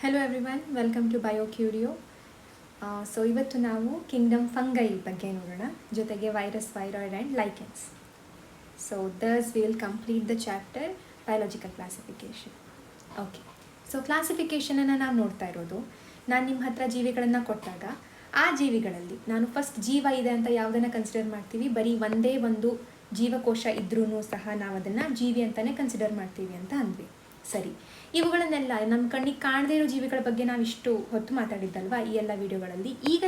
Hello everyone, welcome to Biocurio. So ಇವತ್ತು ನಾವು kingdom fungi ಬಗ್ಗೆ ನೋಡೋಣ, ಜೊತೆಗೆ virus, viroid and lichens. So thus will complete the chapter biological classification. Okay, so ಕ್ಲಾಸಿಫಿಕೇಷನನ್ನು ನಾವು ನೋಡ್ತಾ ಇರೋದು, ನಾನು ನಿಮ್ಮ ಹತ್ರ ಜೀವಿಗಳನ್ನು ಕೊಟ್ಟಾಗ ಆ ಜೀವಿಗಳಲ್ಲಿ ನಾನು ಫಸ್ಟ್ ಜೀವ ಇದೆ ಅಂತ ಯಾವುದನ್ನು ಕನ್ಸಿಡರ್ ಮಾಡ್ತೀವಿ, ಬರೀ ಒಂದೇ ಒಂದು ಜೀವಕೋಶ ಇದ್ರೂ ಸಹ ನಾವು ಅದನ್ನು ಜೀವಿ ಅಂತಲೇ ಕನ್ಸಿಡರ್ ಮಾಡ್ತೀವಿ ಅಂತ ಅಂದ್ವಿ. ಸರಿ, ಇವುಗಳನ್ನೆಲ್ಲ ನಮ್ಮ ಕಣ್ಣಿಗೆ ಕಾಣದೇ ಇರೋ ಜೀವಿಗಳ ಬಗ್ಗೆ ನಾವು ಇಷ್ಟು ಹೊತ್ತು ಮಾತಾಡಿದ್ದಲ್ವ ಈ ಎಲ್ಲ ವಿಡಿಯೋಗಳಲ್ಲಿ. ಈಗ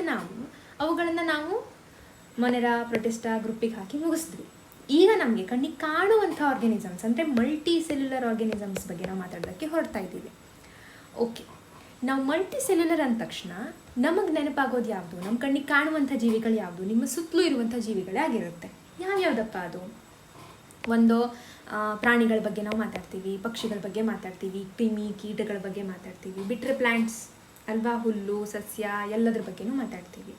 ಅವುಗಳನ್ನು ನಾವು ಮೊನೆರಾ, ಪ್ರೊಟಿಸ್ಟಾ ಗ್ರೂಪಿಗೆ ಹಾಕಿ ಮುಗಿಸಿದ್ವಿ. ಈಗ ನಮಗೆ ಕಣ್ಣಿಗೆ ಕಾಣುವಂಥ ಆರ್ಗ್ಯಾನಿಸಮ್ಸ್ ಅಂದರೆ ಮಲ್ಟಿ ಸೆಲ್ಯುಲರ್ ಆರ್ಗ್ಯಾನಿಸಮ್ಸ್ ಬಗ್ಗೆ ನಾವು ಮಾತಾಡೋದಕ್ಕೆ ಹೊರಡ್ತಾ ಇದ್ದೀವಿ. ಓಕೆ, ನಾವು ಮಲ್ಟಿ ಸೆಲ್ಯುಲರ್ ಅಂದ ತಕ್ಷಣ ನಮಗೆ ನೆನಪಾಗೋದು ಯಾವುದು, ನಮ್ಮ ಕಣ್ಣಿಗೆ ಕಾಣುವಂಥ ಜೀವಿಗಳು ಯಾವುದು, ನಿಮ್ಮ ಸುತ್ತಲೂ ಇರುವಂಥ ಜೀವಿಗಳೇ ಆಗಿರುತ್ತೆ. ಯಾವ್ಯಾವುದಪ್ಪ ಅದು? ಒಂದು ಪ್ರಾಣಿಗಳ ಬಗ್ಗೆ ನಾವು ಮಾತಾಡ್ತೀವಿ, ಪಕ್ಷಿಗಳ ಬಗ್ಗೆ ಮಾತಾಡ್ತೀವಿ, ಕ್ರಿಮಿ ಕೀಟಗಳ ಬಗ್ಗೆ ಮಾತಾಡ್ತೀವಿ, ಬಿಟ್ಟರೆ ಪ್ಲ್ಯಾಂಟ್ಸ್ ಅಲ್ವಾ, ಹುಲ್ಲು ಸಸ್ಯ ಎಲ್ಲದ್ರ ಬಗ್ಗೆನೂ ಮಾತಾಡ್ತೀವಿ.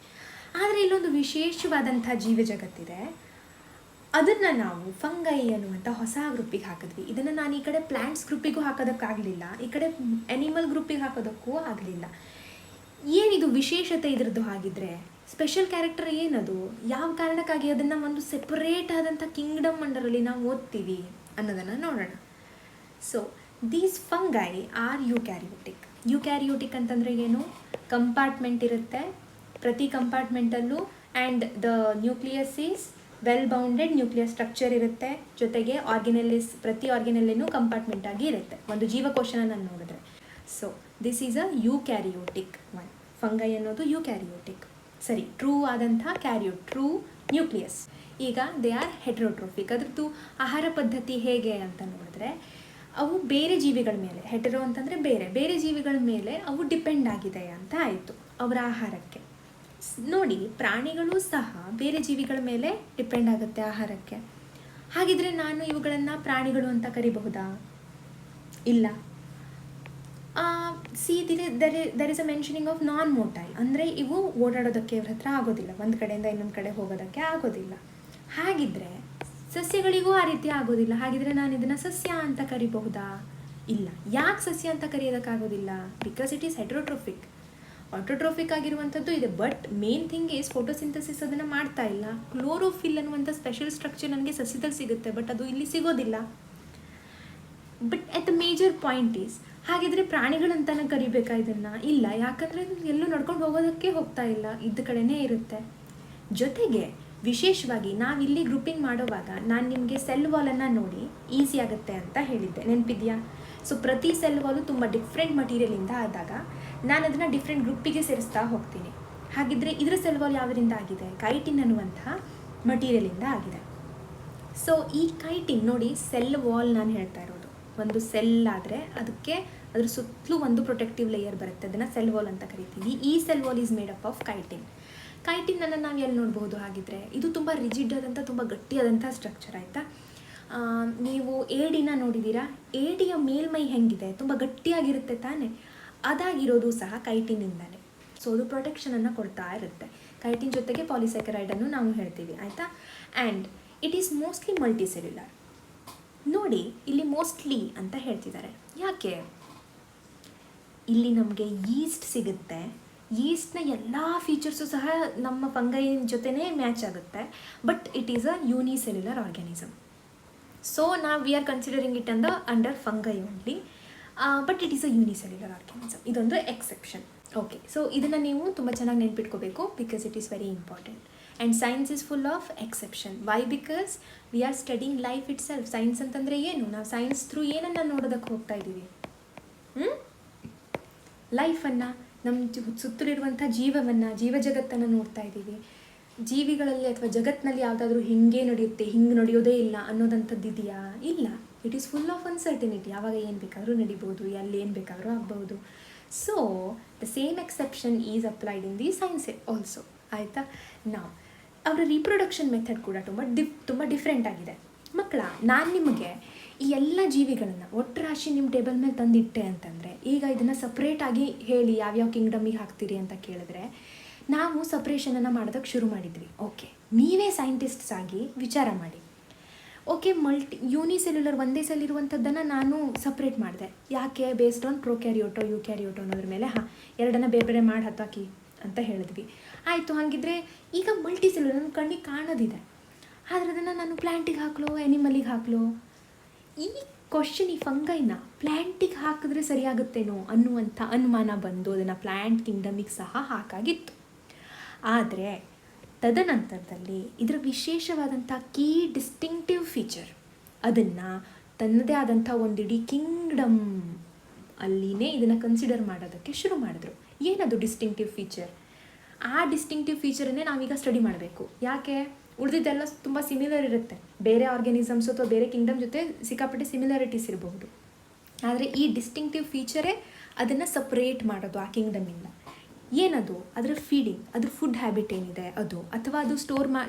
ಆದರೆ ಇಲ್ಲೊಂದು ವಿಶೇಷವಾದಂಥ ಜೀವ ಜಗತ್ತಿದೆ, ಅದನ್ನು ನಾವು ಫಂಗೈ ಅನ್ನುವಂಥ ಹೊಸ ಗ್ರೂಪಿಗೆ ಹಾಕಿದ್ವಿ. ಇದನ್ನು ನಾನು ಈ ಕಡೆ ಪ್ಲ್ಯಾಂಟ್ಸ್ ಗ್ರೂಪಿಗೂ ಹಾಕೋದಕ್ಕಾಗಲಿಲ್ಲ, ಈ ಕಡೆ ಆ್ಯನಿಮಲ್ ಗ್ರೂಪಿಗೆ ಹಾಕೋದಕ್ಕೂ ಆಗಲಿಲ್ಲ. ಏನಿದು ವಿಶೇಷತೆ ಇದ್ರದ್ದು? ಹಾಗಿದ್ರೆ ಸ್ಪೆಷಲ್ ಕ್ಯಾರೆಕ್ಟರ್ ಏನದು, ಯಾವ ಕಾರಣಕ್ಕಾಗಿ ಅದನ್ನು ಒಂದು ಸೆಪರೇಟ್ ಆದಂಥ ಕಿಂಗ್ಡಮ್ ಅಂಡರಲ್ಲಿ ನಾವು ಓದ್ತೀವಿ ಅನ್ನೋದನ್ನು ನೋಡೋಣ. So these fungi are eukaryotic. Eukaryotic ಅಂತಂದರೆ ಏನು? ಕಂಪಾರ್ಟ್ಮೆಂಟ್ ಇರುತ್ತೆ, ಪ್ರತಿ ಕಂಪಾರ್ಟ್ಮೆಂಟಲ್ಲೂ and the nucleus is well bounded nuclear structure ಇರುತ್ತೆ, ಜೊತೆಗೆ ಆರ್ಗಿನೆಲಿಸ್ ಪ್ರತಿ ಆರ್ಗಿನೆಲ್ಲಿನೂ ಕಂಪಾರ್ಟ್ಮೆಂಟ್ ಆಗಿ ಇರುತ್ತೆ ಒಂದು ಜೀವಕೋಶನ ನಾನು ನೋಡಿದ್ರೆ. So this is a eukaryotic one. Fungi ಅನ್ನೋದು ಯುಕ್ಯಾರಿಯೋಟಿಕ್. ಸರಿ, ಟ್ರೂ ಆದಂಥ ಟ್ರೂ ನ್ಯೂಕ್ಲಿಯಸ್. ಈಗ ದೇ ಆರ್ ಹೆಟೆರೋಟ್ರೋಫಿಕ್. ಅದ್ರದ್ದು ಆಹಾರ ಪದ್ಧತಿ ಹೇಗೆ ಅಂತ ನೋಡಿದ್ರೆ, ಅವು ಬೇರೆ ಜೀವಿಗಳ ಮೇಲೆ, ಹೆಟೆರೋ ಅಂತಂದರೆ ಬೇರೆ ಬೇರೆ ಜೀವಿಗಳ ಮೇಲೆ ಅವು ಡಿಪೆಂಡ್ ಆಗಿದೆ ಅಂತ ಆಯಿತು ಅವರ ಆಹಾರಕ್ಕೆ. ನೋಡಿ, ಪ್ರಾಣಿಗಳು ಸಹ ಬೇರೆ ಜೀವಿಗಳ ಮೇಲೆ ಡಿಪೆಂಡ್ ಆಗುತ್ತೆ ಆಹಾರಕ್ಕೆ. ಹಾಗಿದ್ರೆ ನಾನು ಇವುಗಳನ್ನು ಪ್ರಾಣಿಗಳು ಅಂತ ಕರಿಬಹುದಾ? ಇಲ್ಲ. There is a mentioning of non motile, ಅಂದರೆ ಇವು ಓಡಾಡೋದಕ್ಕೆ ಇವ್ರ ಹತ್ರ ಆಗೋದಿಲ್ಲ, ಒಂದು ಕಡೆಯಿಂದ ಇನ್ನೊಂದು ಕಡೆ ಹೋಗೋದಕ್ಕೆ ಆಗೋದಿಲ್ಲ. ಹಾಗಿದ್ರೆ ಸಸ್ಯಗಳಿಗೂ ಆ ರೀತಿ ಆಗೋದಿಲ್ಲ. ಹಾಗಿದ್ರೆ ನಾನು ಇದನ್ನು ಸಸ್ಯ ಅಂತ ಕರಿಬಹುದಾ? ಇಲ್ಲ. ಯಾಕೆ ಸಸ್ಯ ಅಂತ ಕರೆಯೋದಕ್ಕಾಗೋದಿಲ್ಲ? Because it is heterotrophic. Autotrophic ಆಗಿರುವಂಥದ್ದು ಇದೆ, but main thing is photosynthesis ಅದನ್ನು ಮಾಡ್ತಾ ಇಲ್ಲ. ಕ್ಲೋರೋಫಿಲ್ ಅನ್ನುವಂಥ ಸ್ಪೆಷಲ್ ಸ್ಟ್ರಕ್ಚರ್ ನನಗೆ ಸಸ್ಯದಲ್ಲಿ ಸಿಗುತ್ತೆ, ಬಟ್ ಅದು ಇಲ್ಲಿ ಸಿಗೋದಿಲ್ಲ. But at the major point is, ಹಾಗಿದ್ರೆ ಪ್ರಾಣಿಗಳಂತಲೇ ಕರಿಬೇಕಾ ಇದನ್ನು? ಇಲ್ಲ. ಯಾಕಂದರೆ ಎಲ್ಲೂ ನಡ್ಕೊಂಡು ಹೋಗೋದಕ್ಕೆ ಹೋಗ್ತಾ ಇಲ್ಲ, ಇದ್ದ ಕಡೆನೇ ಇರುತ್ತೆ. ಜೊತೆಗೆ ವಿಶೇಷವಾಗಿ ನಾವಿಲ್ಲಿ ಗ್ರೂಪಿಂಗ್ ಮಾಡೋವಾಗ ನಾನು ನಿಮಗೆ ಸೆಲ್ ವಾಲನ್ನು ನೋಡಿ ಈಸಿ ಆಗುತ್ತೆ ಅಂತ ಹೇಳಿದ್ದೆ, ನೆನಪಿದೆಯಾ? ಸೊ ಪ್ರತಿ ಸೆಲ್ ವಾಲು ತುಂಬ ಡಿಫ್ರೆಂಟ್ ಮಟೀರಿಯಲಿಂದ ಆದಾಗ ನಾನು ಅದನ್ನು ಡಿಫ್ರೆಂಟ್ ಗ್ರೂಪಿಗೆ ಸೇರಿಸ್ತಾ ಹೋಗ್ತೀನಿ. ಹಾಗಿದ್ರೆ ಇದರ ಸೆಲ್ ವಾಲ್ ಯಾವುದರಿಂದ ಆಗಿದೆ? ಕೈಟಿನ್ ಅನ್ನುವಂಥ ಮಟೀರಿಯಲಿಂದ ಆಗಿದೆ. ಸೊ ಈ ಕೈಟಿನ್ ನೋಡಿ, ಸೆಲ್ ವಾಲ್ ನಾನು ಹೇಳ್ತಾ ಇರೋದು. ಒಂದು ಸೆಲ್ ಆದರೆ ಅದಕ್ಕೆ ಅದ್ರ ಸುತ್ತಲೂ ಒಂದು ಪ್ರೊಟೆಕ್ಟಿವ್ ಲೇಯರ್ ಬರುತ್ತೆ, ಅದನ್ನು ಸೆಲ್ ವಾಲ್ ಅಂತ ಕರಿತೀವಿ. ಈ cell wall is made up of chitin. ಕೈಟಿನನ್ನು ನಾವು ಎಲ್ಲಿ ನೋಡ್ಬೋದು? ಹಾಗಿದ್ರೆ ಇದು ತುಂಬ ರಿಜಿಡ್ ಆದಂಥ, ತುಂಬ ಗಟ್ಟಿಯಾದಂಥ ಸ್ಟ್ರಕ್ಚರ್, ಆಯಿತಾ? ನೀವು ಏಡಿನ ನೋಡಿದ್ದೀರಾ? ಏಡಿಯ ಮೇಲ್ಮೈ ಹೆಂಗಿದೆ? ತುಂಬ ಗಟ್ಟಿಯಾಗಿರುತ್ತೆ ತಾನೇ? ಅದಾಗಿರೋದು ಸಹ ಕೈಟಿನಿಂದಲೇ. ಸೊ ಅದು ಪ್ರೊಟೆಕ್ಷನನ್ನು ಕೊಡ್ತಾ ಇರುತ್ತೆ. ಕೈಟಿನ್ ಜೊತೆಗೆ ಪಾಲಿಸ್ಯಾಕರೈಡನ್ನು ನಾವು ಹೇಳ್ತೀವಿ, ಆಯಿತಾ? And it is mostly multi cellular. ನೋಡಿ, ಇಲ್ಲಿ ಮೋಸ್ಟ್ಲಿ ಅಂತ ಹೇಳ್ತಿದ್ದಾರೆ. ಯಾಕೆ? ಇಲ್ಲಿ ನಮಗೆ ಈಸ್ಟ್ ಸಿಗುತ್ತೆ. ಈಸ್ಟ್ನ ಎಲ್ಲ ಫೀಚರ್ಸು ಸಹ ನಮ್ಮ ಫಂಗೈ ಜೊತೆನೇ ಮ್ಯಾಚ್ ಆಗುತ್ತೆ, but it is a unicellular organism. So we are considering it under fungi only, but it is a unicellular organism. ಇದೊಂದು ಎಕ್ಸೆಪ್ಷನ್. ಓಕೆ, ಸೊ ಇದನ್ನು ನೀವು ತುಂಬ ಚೆನ್ನಾಗಿ ನೆನ್ಪಿಟ್ಕೋಬೇಕು, because it is very important. And science is full of exception. Why? Because we are studying life itself. Science ಅಂತಂದರೆ ಏನು? ನಾವು science through ಏನನ್ನು ನೋಡೋದಕ್ಕೆ ಹೋಗ್ತಾ ಇದ್ದೀವಿ? ಲೈಫನ್ನು, ನಮ್ಮ ಸುತ್ತಲಿರುವಂಥ ಜೀವವನ್ನು, ಜೀವ ಜಗತ್ತನ್ನು ನೋಡ್ತಾ ಇದ್ದೀವಿ. ಜೀವಿಗಳಲ್ಲಿ ಅಥವಾ ಜಗತ್ತಿನಲ್ಲಿ ಯಾವುದಾದ್ರೂ ಹಿಂಗೆ ನಡೆಯುತ್ತೆ, ಹಿಂಗೆ ನಡೆಯೋದೇ ಇಲ್ಲ ಅನ್ನೋದಂಥದ್ದು ಇದೆಯಾ? ಇಲ್ಲ. It is full of uncertainty. ಯಾವಾಗ ಏನು ಬೇಕಾದರೂ ನಡಿಬೋದು, ಎಲ್ಲಿ ಏನು ಬೇಕಾದರೂ ಆಗ್ಬೋದು. So the same exception is applied in the science also, ಆಯಿತಾ? ನಾವು ಅವರ ರೀಪ್ರೊಡಕ್ಷನ್ ಮೆಥಡ್ ಕೂಡ ತುಂಬ ಡಿಫ್ರೆಂಟ್ ಆಗಿದೆ. ಮಕ್ಕಳ, ನಾನು ನಿಮಗೆ ಈ ಎಲ್ಲ ಜೀವಿಗಳನ್ನು ಒಟ್ಟರಾಶಿ ನಿಮ್ಮ ಟೇಬಲ್ ಮೇಲೆ ತಂದಿಟ್ಟೆ ಅಂತಂದರೆ, ಈಗ ಇದನ್ನು ಸಪ್ರೇಟಾಗಿ ಹೇಳಿ ಯಾವ್ಯಾವ ಕಿಂಗ್ಡಮಿಗೆ ಹಾಕ್ತೀರಿ ಅಂತ ಕೇಳಿದ್ರೆ, ನಾವು ಸಪ್ರೇಷನನ್ನು ಮಾಡೋದಕ್ಕೆ ಶುರು ಮಾಡಿದ್ವಿ. ಓಕೆ, ನೀವೇ ಸೈಂಟಿಸ್ಟ್ಸ್ ಆಗಿ ವಿಚಾರ ಮಾಡಿ. ಓಕೆ, ಯೂನಿಸೆಲ್ಯುಲರ್ ಒಂದೇ ಸೆಲ್ ಇರುವಂಥದ್ದನ್ನು ನಾನು ಸಪ್ರೇಟ್ ಮಾಡಿದೆ. ಯಾಕೆ? ಬೇಸ್ಡ್ ಆನ್ ಪ್ರೊಕ್ಯಾರಿಯೋಟೋ ಯೂಕ್ಯಾರಿಯೋಟೋ ಅನ್ನೋದ್ರ ಮೇಲೆ ಎರಡನ್ನ ಬೇರೆ ಬೇರೆ ಮಾಡಿ ಹತ್ತಾಕಿ ಅಂತ ಹೇಳಿದ್ವಿ. ಆಯಿತು, ಹಾಗಿದ್ರೆ ಈಗ ಮಲ್ಟಿಸೆಲ್ಯುಲರ್ ನನ್ನ ಕಣ್ಣಿಗೆ ಕಾಣೋದಿದೆ, ಆದರೆ ಅದನ್ನು ನಾನು ಪ್ಲ್ಯಾಂಟಿಗೆ ಹಾಕ್ಲೋ ಎನಿಮಲಿಗೆ ಹಾಕ್ಲೋ? ಈ ಕ್ವಶನ್, ಈ ಫಂಗೈನ ಪ್ಲ್ಯಾಂಟಿಗೆ ಹಾಕಿದ್ರೆ ಸರಿಯಾಗುತ್ತೇನೋ ಅನ್ನುವಂಥ ಅನುಮಾನ ಬಂದು ಅದನ್ನು ಪ್ಲ್ಯಾಂಟ್ ಕಿಂಗ್ಡಮಿಗೆ ಸಹ ಹಾಕಾಗಿತ್ತು. ಆದರೆ ತದನಂತರದಲ್ಲಿ ಇದರ ವಿಶೇಷವಾದಂಥ ಕೀ ಡಿಸ್ಟಿಂಕ್ಟಿವ್ ಫೀಚರ್, ಅದನ್ನು ತನ್ನದೇ ಆದಂಥ ಒಂದಿಡೀ ಕಿಂಗ್ಡಮ್ ಅಲ್ಲಿನೇ ಇದನ್ನು ಕನ್ಸಿಡರ್ ಮಾಡೋದಕ್ಕೆ ಶುರು ಮಾಡಿದ್ರು. ಏನದು ಡಿಸ್ಟಿಂಕ್ಟಿವ್ ಫೀಚರ್? ಆ ಡಿಸ್ಟಿಂಕ್ಟಿವ್ ಫೀಚರನ್ನೇ ನಾವೀಗ ಸ್ಟಡಿ ಮಾಡಬೇಕು. ಯಾಕೆ? ಉಳಿದಿದ್ದೆಲ್ಲ ತುಂಬ ಸಿಮಿಲರ್ ಇರುತ್ತೆ, ಬೇರೆ ಆರ್ಗ್ಯಾನಿಸಮ್ಸ್ ಅಥವಾ ಬೇರೆ ಕಿಂಗ್ಡಮ್ ಜೊತೆ ಸಿಕ್ಕಾಪಟ್ಟೆ ಸಿಮಿಲಾರಿಟೀಸ್ ಇರಬಹುದು. ಆದರೆ ಈ ಡಿಸ್ಟಿಂಕ್ಟಿವ್ ಫೀಚರೇ ಅದನ್ನು ಸಪ್ರೇಟ್ ಮಾಡೋದು ಆ ಕಿಂಗ್ಡಮಿಂದ. ಏನದು? ಅದರ ಫೀಡಿಂಗ್, ಅದ್ರ ಫುಡ್ ಹ್ಯಾಬಿಟ್ ಏನಿದೆ ಅದು, ಅಥವಾ ಅದು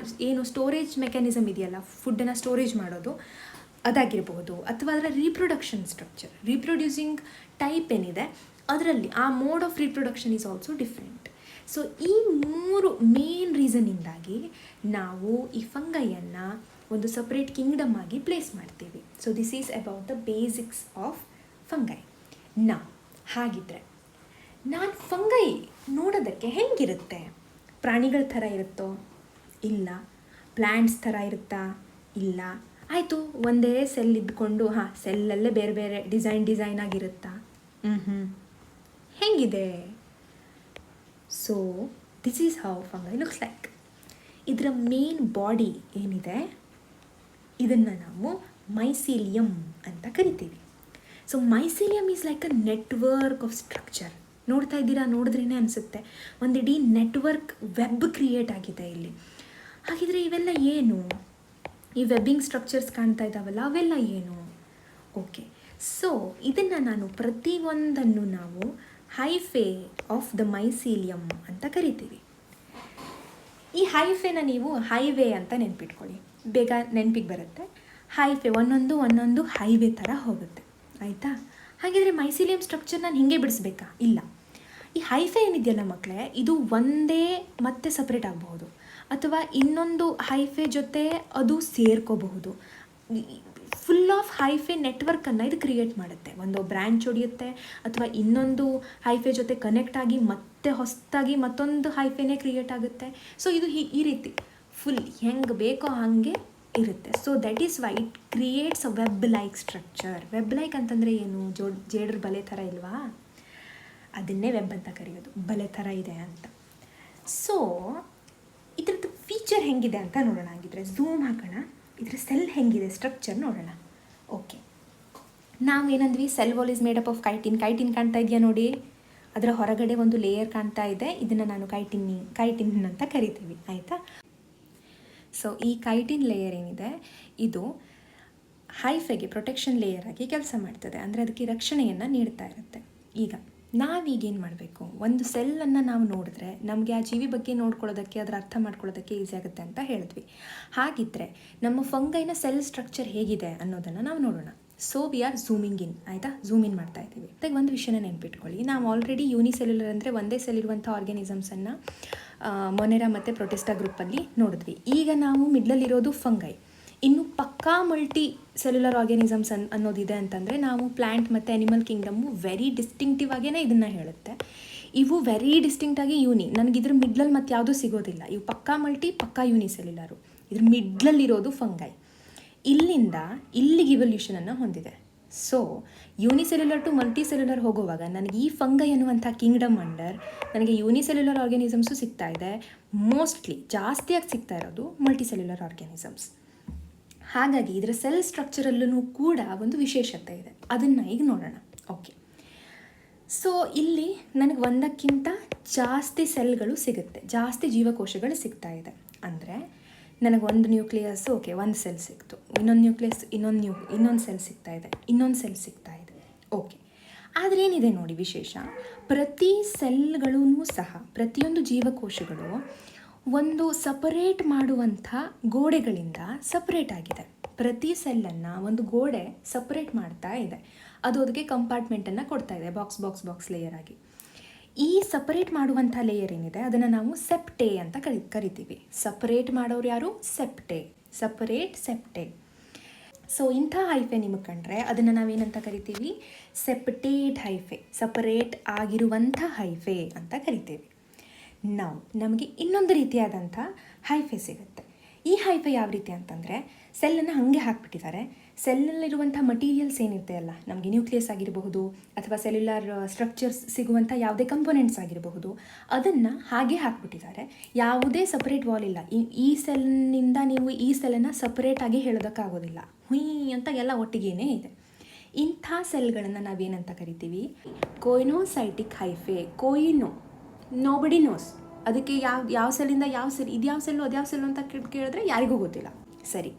ಸ್ಟೋರೇಜ್ ಮೆಕ್ಯಾನಿಸಮ್ ಇದೆಯಲ್ಲ, ಫುಡ್ಡನ್ನು ಸ್ಟೋರೇಜ್ ಮಾಡೋದು ಅದಾಗಿರಬಹುದು, ಅಥವಾ ಅದರ ರೀಪ್ರೊಡಕ್ಷನ್ ಸ್ಟ್ರಕ್ಚರ್, ರೀಪ್ರೊಡ್ಯೂಸಿಂಗ್ ಟೈಪ್ ಏನಿದೆ ಅದರಲ್ಲಿ ಆ mode of reproduction is also different. So ಈ 3 ಮೇನ್ ರೀಸನ್ನಿಂದಾಗಿ ನಾವು ಈ ಫಂಗೈಯನ್ನು ಒಂದು ಸಪ್ರೇಟ್ ಕಿಂಗ್ಡಮ್ ಆಗಿ ಪ್ಲೇಸ್ ಮಾಡ್ತೀವಿ. So this is about the basics of fungi. ಹಾಗಿದ್ರೆ ನಾನು ಫಂಗೈ ನೋಡೋದಕ್ಕೆ ಹೆಂಗಿರುತ್ತೆ? ಪ್ರಾಣಿಗಳ ಥರ ಇರುತ್ತೋ? ಇಲ್ಲ. ಪ್ಲ್ಯಾಂಟ್ಸ್ ಥರ ಇರುತ್ತಾ? ಇಲ್ಲ. ಆಯಿತು, ಒಂದೇ ಸೆಲ್ ಇದ್ಕೊಂಡು ಸೆಲ್ಲಲ್ಲೇ ಬೇರೆ ಬೇರೆ ಡಿಸೈನ್ ಆಗಿರುತ್ತಾ? ಹೆಂಗಿದೆ? So this is how fungi looks like. ಇದರ ಮೇನ್ ಬಾಡಿ ಏನಿದೆ ಇದನ್ನು ನಾವು ಮೈಸೀಲಿಯಮ್ ಅಂತ ಕರಿತೀವಿ. So mycelium is like a network of structure. ನೋಡ್ತಾ ಇದ್ದೀರಾ? ನೋಡಿದ್ರೇ ಅನಿಸುತ್ತೆ ಒಂದಿಡೀ ನೆಟ್ವರ್ಕ್ ವೆಬ್ ಕ್ರಿಯೇಟ್ ಆಗಿದೆ ಇಲ್ಲಿ. ಹಾಗಿದ್ರೆ ಇವೆಲ್ಲ ಏನು? ಈ ವೆಬ್ಬಿಂಗ್ ಸ್ಟ್ರಕ್ಚರ್ಸ್ ಕಾಣ್ತಾ ಇದ್ದಾವಲ್ಲ, ಅವೆಲ್ಲ ಏನು? ಓಕೆ, ಸೊ ಇದನ್ನು ನಾನು ಪ್ರತಿಯೊಂದನ್ನು ನಾವು ಹೈಫೆ ಆಫ್ ದ ಮೈಸೀಲಿಯಮ್ ಅಂತ ಕರಿತೀವಿ. ಈ ಹೈಫೆನ ನೀವು ಹೈವೇ ಅಂತ ನೆನ್ಪಿಟ್ಕೊಳ್ಳಿ, ಬೇಗ ನೆನಪಿಗೆ ಬರುತ್ತೆ. ಹೈಫೆ ಒಂದೊಂದು ಹೈವೇ ಥರ ಹೋಗುತ್ತೆ, ಆಯಿತಾ? ಹಾಗಿದ್ರೆ ಮೈಸೀಲಿಯಮ್ ಸ್ಟ್ರಕ್ಚರ್ ನಾನು ಹಿಂಗೆ ಬಿಡಿಸ್ಬೇಕಾ? ಇಲ್ಲ. ಈ ಹೈಫೆ ಏನಿದೆಯಲ್ಲ ಮಕ್ಕಳೇ, ಇದು ಒಂದೇ ಮತ್ತೆ ಸಪ್ರೇಟ್ ಆಗಬಹುದು, ಅಥವಾ ಇನ್ನೊಂದು ಹೈಫೆ ಜೊತೆ ಅದು ಸೇರ್ಕೋಬಹುದು. ಫುಲ್ ಆಫ್ ಹೈಫೆ ನೆಟ್ವರ್ಕನ್ನು ಇದು ಕ್ರಿಯೇಟ್ ಮಾಡುತ್ತೆ. ಒಂದು ಬ್ರ್ಯಾಂಚ್ ಹೊಡೆಯುತ್ತೆ, ಅಥವಾ ಇನ್ನೊಂದು ಹೈಫೆ ಜೊತೆ ಕನೆಕ್ಟ್ ಆಗಿ ಮತ್ತೆ ಹೊಸದಾಗಿ ಮತ್ತೊಂದು ಹೈಫೆನೇ ಕ್ರಿಯೇಟ್ ಆಗುತ್ತೆ. ಸೊ ಇದು ಈ ರೀತಿ ಫುಲ್ ಹೆಂಗೆ ಬೇಕೋ ಹಾಗೆ ಇರುತ್ತೆ. So that is why it creates a web like structure. Web like ಅಂತಂದರೆ ಏನು? ಜೇಡ್ರ ಬಲೆ ಥರ ಇಲ್ವಾ? ಅದನ್ನೇ ವೆಬ್ ಅಂತ ಕರೆಯೋದು, ಬಲೆ ಥರ ಇದೆ ಅಂತ. ಸೊ ಇದ್ರದ್ದು ಫೀಚರ್ ಹೆಂಗಿದೆ ಅಂತ ನೋಡೋಣ. ಹಾಗಿದ್ರೆ ಝೂಮ್ ಹಾಕೋಣ, ಇದರ ಸೆಲ್ ಹೆಂಗಿದೆ ಸ್ಟ್ರಕ್ಚರ್ ನೋಡೋಣ. ಓಕೆ, ನಾವು ಏನಂದ್ವಿ? Cell wall is made up of chitin. Chitin ಕಾಣ್ತಾ ಇದೆಯಾ ನೋಡಿ? ಅದರ ಹೊರಗಡೆ ಒಂದು ಲೇಯರ್ ಕಾಣ್ತಾ ಇದೆ, ಇದನ್ನು ನಾನು ಕೈಟಿನ್ ಅಂತ ಕರಿತೀವಿ, ಆಯಿತಾ? ಸೊ ಈ ಕೈಟಿನ್ ಲೇಯರ್ ಏನಿದೆ ಇದು ಹೈಫೆಗೆ ಪ್ರೊಟೆಕ್ಷನ್ ಲೇಯರ್ ಆಗಿ ಕೆಲಸ ಮಾಡ್ತದೆ, ಅಂದರೆ ಅದಕ್ಕೆ ರಕ್ಷಣೆಯನ್ನು ನೀಡ್ತಾ ಇರುತ್ತೆ. ಈಗ ನಾವೀಗೇನು ಮಾಡಬೇಕು? ಒಂದು ಸೆಲ್ಲನ್ನು ನಾವು ನೋಡಿದ್ರೆ ನಮಗೆ ಆ ಜೀವಿ ಬಗ್ಗೆ ನೋಡ್ಕೊಳ್ಳೋದಕ್ಕೆ, ಅದರ ಅರ್ಥ ಮಾಡ್ಕೊಳ್ಳೋದಕ್ಕೆ ಈಸಿ ಆಗುತ್ತೆ ಅಂತ ಹೇಳಿದ್ವಿ. ಹಾಗಿದ್ದರೆ ನಮ್ಮ ಫಂಗೈನ ಸೆಲ್ ಸ್ಟ್ರಕ್ಚರ್ ಹೇಗಿದೆ ಅನ್ನೋದನ್ನು ನಾವು ನೋಡೋಣ. ಸೊ ವಿ ಆರ್ ಝೂಮಿಂಗ್ ಇನ್, ಆಯಿತಾ? ಝೂಮ್ ಇನ್ ಮಾಡ್ತಾ ಇದ್ದೀವಿ. ಈಗ ಒಂದು ವಿಷಯನ ನೆನ್ಪಿಟ್ಕೊಳ್ಳಿ, ನಾವು ಆಲ್ರೆಡಿ ಯೂನಿಸೆಲ್ಯುಲರ್ ಅಂದರೆ ಒಂದೇ ಸೆಲ್ ಇರುವಂಥ ಆರ್ಗ್ಯಾನಿಸಮ್ಸನ್ನು ಮೊನೆರಾ ಮತ್ತು ಪ್ರೊಟಿಸ್ಟಾ ಗ್ರೂಪಲ್ಲಿ ನೋಡಿದ್ವಿ. ಈಗ ನಾವು ಮಿಡ್ಲಲ್ಲಿರೋದು ಫಂಗೈ. ಇನ್ನು ಪಕ್ಕಾ ಮಲ್ಟಿ ಸೆಲ್ಯುಲರ್ ಆರ್ಗ್ಯಾನಿಸಮ್ಸ್ ಅನ್ನೋದಿದೆ ಅಂತಂದರೆ ನಾವು ಪ್ಲ್ಯಾಂಟ್ ಮತ್ತು ಅನಿಮಲ್ ಕಿಂಗ್ಡಮ್ಮು ವೆರಿ ಡಿಸ್ಟಿಂಕ್ಟಿವ್ ಆಗೇ ಇದನ್ನು ಹೇಳುತ್ತೆ. ಇವು ವೆರಿ ಡಿಸ್ಟಿಂಕ್ಟಾಗಿ ನನಗೆ ಇದ್ರ ಮಿಡ್ಲಲ್ಲಿ ಮತ್ತು ಯಾವುದೂ ಸಿಗೋದಿಲ್ಲ. ಇವು ಪಕ್ಕಾ ಮಲ್ಟಿ, ಪಕ್ಕಾ ಯೂನಿಸೆಲ್ಯುಲರು. ಇದ್ರ ಮಿಡ್ಲಲ್ಲಿರೋದು ಫಂಗೈ. ಇಲ್ಲಿಂದ ಇಲ್ಲಿಗೆ ಇವಲ್ಯೂಷನನ್ನು ಹೊಂದಿದೆ. So unicellular to multicellular ಹೋಗುವಾಗ ನನಗೆ ಈ ಫಂಗೈ ಅನ್ನುವಂಥ ಕಿಂಗ್ಡಮ್ ಅಂಡರ್ ನನಗೆ ಯೂನಿಸೆಲ್ಯುಲರ್ ಆರ್ಗ್ಯಾನಿಸಮ್ಸು ಸಿಗ್ತಾ ಇದೆ. ಮೋಸ್ಟ್ಲಿ ಜಾಸ್ತಿಯಾಗಿ ಸಿಗ್ತಾ ಇರೋದು ಮಲ್ಟಿ ಸೆಲ್ಯುಲರ್ ಆರ್ಗ್ಯಾನಿಸಮ್ಸ್. ಹಾಗಾಗಿ ಇದರ ಸೆಲ್ ಸ್ಟ್ರಕ್ಚರಲ್ಲೂ ಕೂಡ ಒಂದು ವಿಶೇಷತೆ ಇದೆ, ಅದನ್ನು ಈಗ ನೋಡೋಣ. ಓಕೆ, ಸೊ ಇಲ್ಲಿ ನನಗೆ ಒಂದಕ್ಕಿಂತ ಜಾಸ್ತಿ ಸೆಲ್ಗಳು ಸಿಗುತ್ತೆ, ಜಾಸ್ತಿ ಜೀವಕೋಶಗಳು ಸಿಗ್ತಾ ಇದೆ. ಅಂದರೆ ನನಗೆ ಒಂದು ನ್ಯೂಕ್ಲಿಯಸ್, ಓಕೆ, ಒಂದು ಸೆಲ್ ಸಿಕ್ತು, ಇನ್ನೊಂದು ನ್ಯೂಕ್ಲಿಯಸ್, ಇನ್ನೊಂದು ಸೆಲ್ ಸಿಗ್ತಾ ಇದೆ, ಇನ್ನೊಂದು ಸೆಲ್ ಸಿಗ್ತಾ ಇದೆ. ಓಕೆ, ಆದರೆ ಏನಿದೆ ನೋಡಿ ವಿಶೇಷ, ಪ್ರತಿ ಸೆಲ್ಗಳೂ ಸಹ, ಪ್ರತಿಯೊಂದು ಜೀವಕೋಶಗಳು ಒಂದು ಸಪರೇಟ್ ಮಾಡುವಂಥ ಗೋಡೆಗಳಿಂದ ಸಪರೇಟ್ ಆಗಿದೆ. ಪ್ರತಿ ಸೆಲ್ಲನ್ನು ಒಂದು ಗೋಡೆ ಸಪರೇಟ್ ಮಾಡ್ತಾ ಇದೆ, ಅದು ಅದಕ್ಕೆ ಕಂಪಾರ್ಟ್ಮೆಂಟನ್ನು ಕೊಡ್ತಾ ಇದೆ, ಬಾಕ್ಸ್ ಲೇಯರ್ ಆಗಿ. ಈ ಸಪರೇಟ್ ಮಾಡುವಂಥ ಲೇಯರ್ ಏನಿದೆ ಅದನ್ನು ನಾವು ಸೆಪ್ಟೆ ಅಂತ ಕರಿತೀವಿ. ಸಪರೇಟ್ ಮಾಡೋರು ಯಾರು? ಸೆಪ್ಟೆ. ಸೊ ಇಂಥ ಹೈಫೆ ನಿಮಗೆ ಕಂಡ್ರೆ ಅದನ್ನು ನಾವೇನಂತ ಕರಿತೀವಿ? ಸೆಪರೇಟ್ ಹೈಫೆ, ಸಪರೇಟ್ ಆಗಿರುವಂಥ ಹೈಫೆ ಅಂತ ಕರಿತೀವಿ. ನಾವು ನಮಗೆ ಇನ್ನೊಂದು ರೀತಿಯಾದಂಥ ಹೈಫೆ ಸಿಗುತ್ತೆ. ಈ ಹೈಫೆ ಯಾವ ರೀತಿ ಅಂತಂದರೆ, ಸೆಲ್ಲನ್ನು ಹಾಗೆ ಹಾಕಿಬಿಟ್ಟಿದ್ದಾರೆ. ಸೆಲ್ಲಲ್ಲಿರುವಂಥ ಮಟೀರಿಯಲ್ಸ್ ಏನಿರುತ್ತೆ ಅಲ್ಲ, ನಮಗೆ ನ್ಯೂಕ್ಲಿಯಸ್ ಆಗಿರಬಹುದು ಅಥವಾ ಸೆಲ್ಯುಲಾರ್ ಸ್ಟ್ರಕ್ಚರ್ಸ್ ಸಿಗುವಂಥ ಯಾವುದೇ ಕಂಪೋನೆಂಟ್ಸ್ ಆಗಿರಬಹುದು, ಅದನ್ನು ಹಾಗೆ ಹಾಕಿಬಿಟ್ಟಿದ್ದಾರೆ. ಯಾವುದೇ ಸಪ್ರೇಟ್ ವಾಲ್ ಇಲ್ಲ. ಈ ಸೆಲ್ನಿಂದ ನೀವು ಈ ಸೆಲ್ಲನ್ನು ಸಪ್ರೇಟಾಗಿ ಹೇಳೋದಕ್ಕಾಗೋದಿಲ್ಲ. ಹುಯ್ ಅಂತ ಎಲ್ಲ ಒಟ್ಟಿಗೇನೆ ಇದೆ. ಇಂಥ ಸೆಲ್ಗಳನ್ನು ನಾವೇನಂತ ಕರಿತೀವಿ? ಕೊಯಿನೋಸೈಟಿಕ್ ಹೈಫೆ. ನೋಬಡಿ ನೋಸ್ ಅದಕ್ಕೆ ಯಾವ ಸೆಲ್ಲಿಂದ ಯಾವ ಸೆಲ್, ಇದು ಯಾವ ಸೆಲ್ಲು ಅದು ಯಾವ ಸೆಲ್ಲು ಅಂತ ಕೇಳಿದ್ರೆ ಯಾರಿಗೂ ಗೊತ್ತಿಲ್ಲ. ಸರಿ,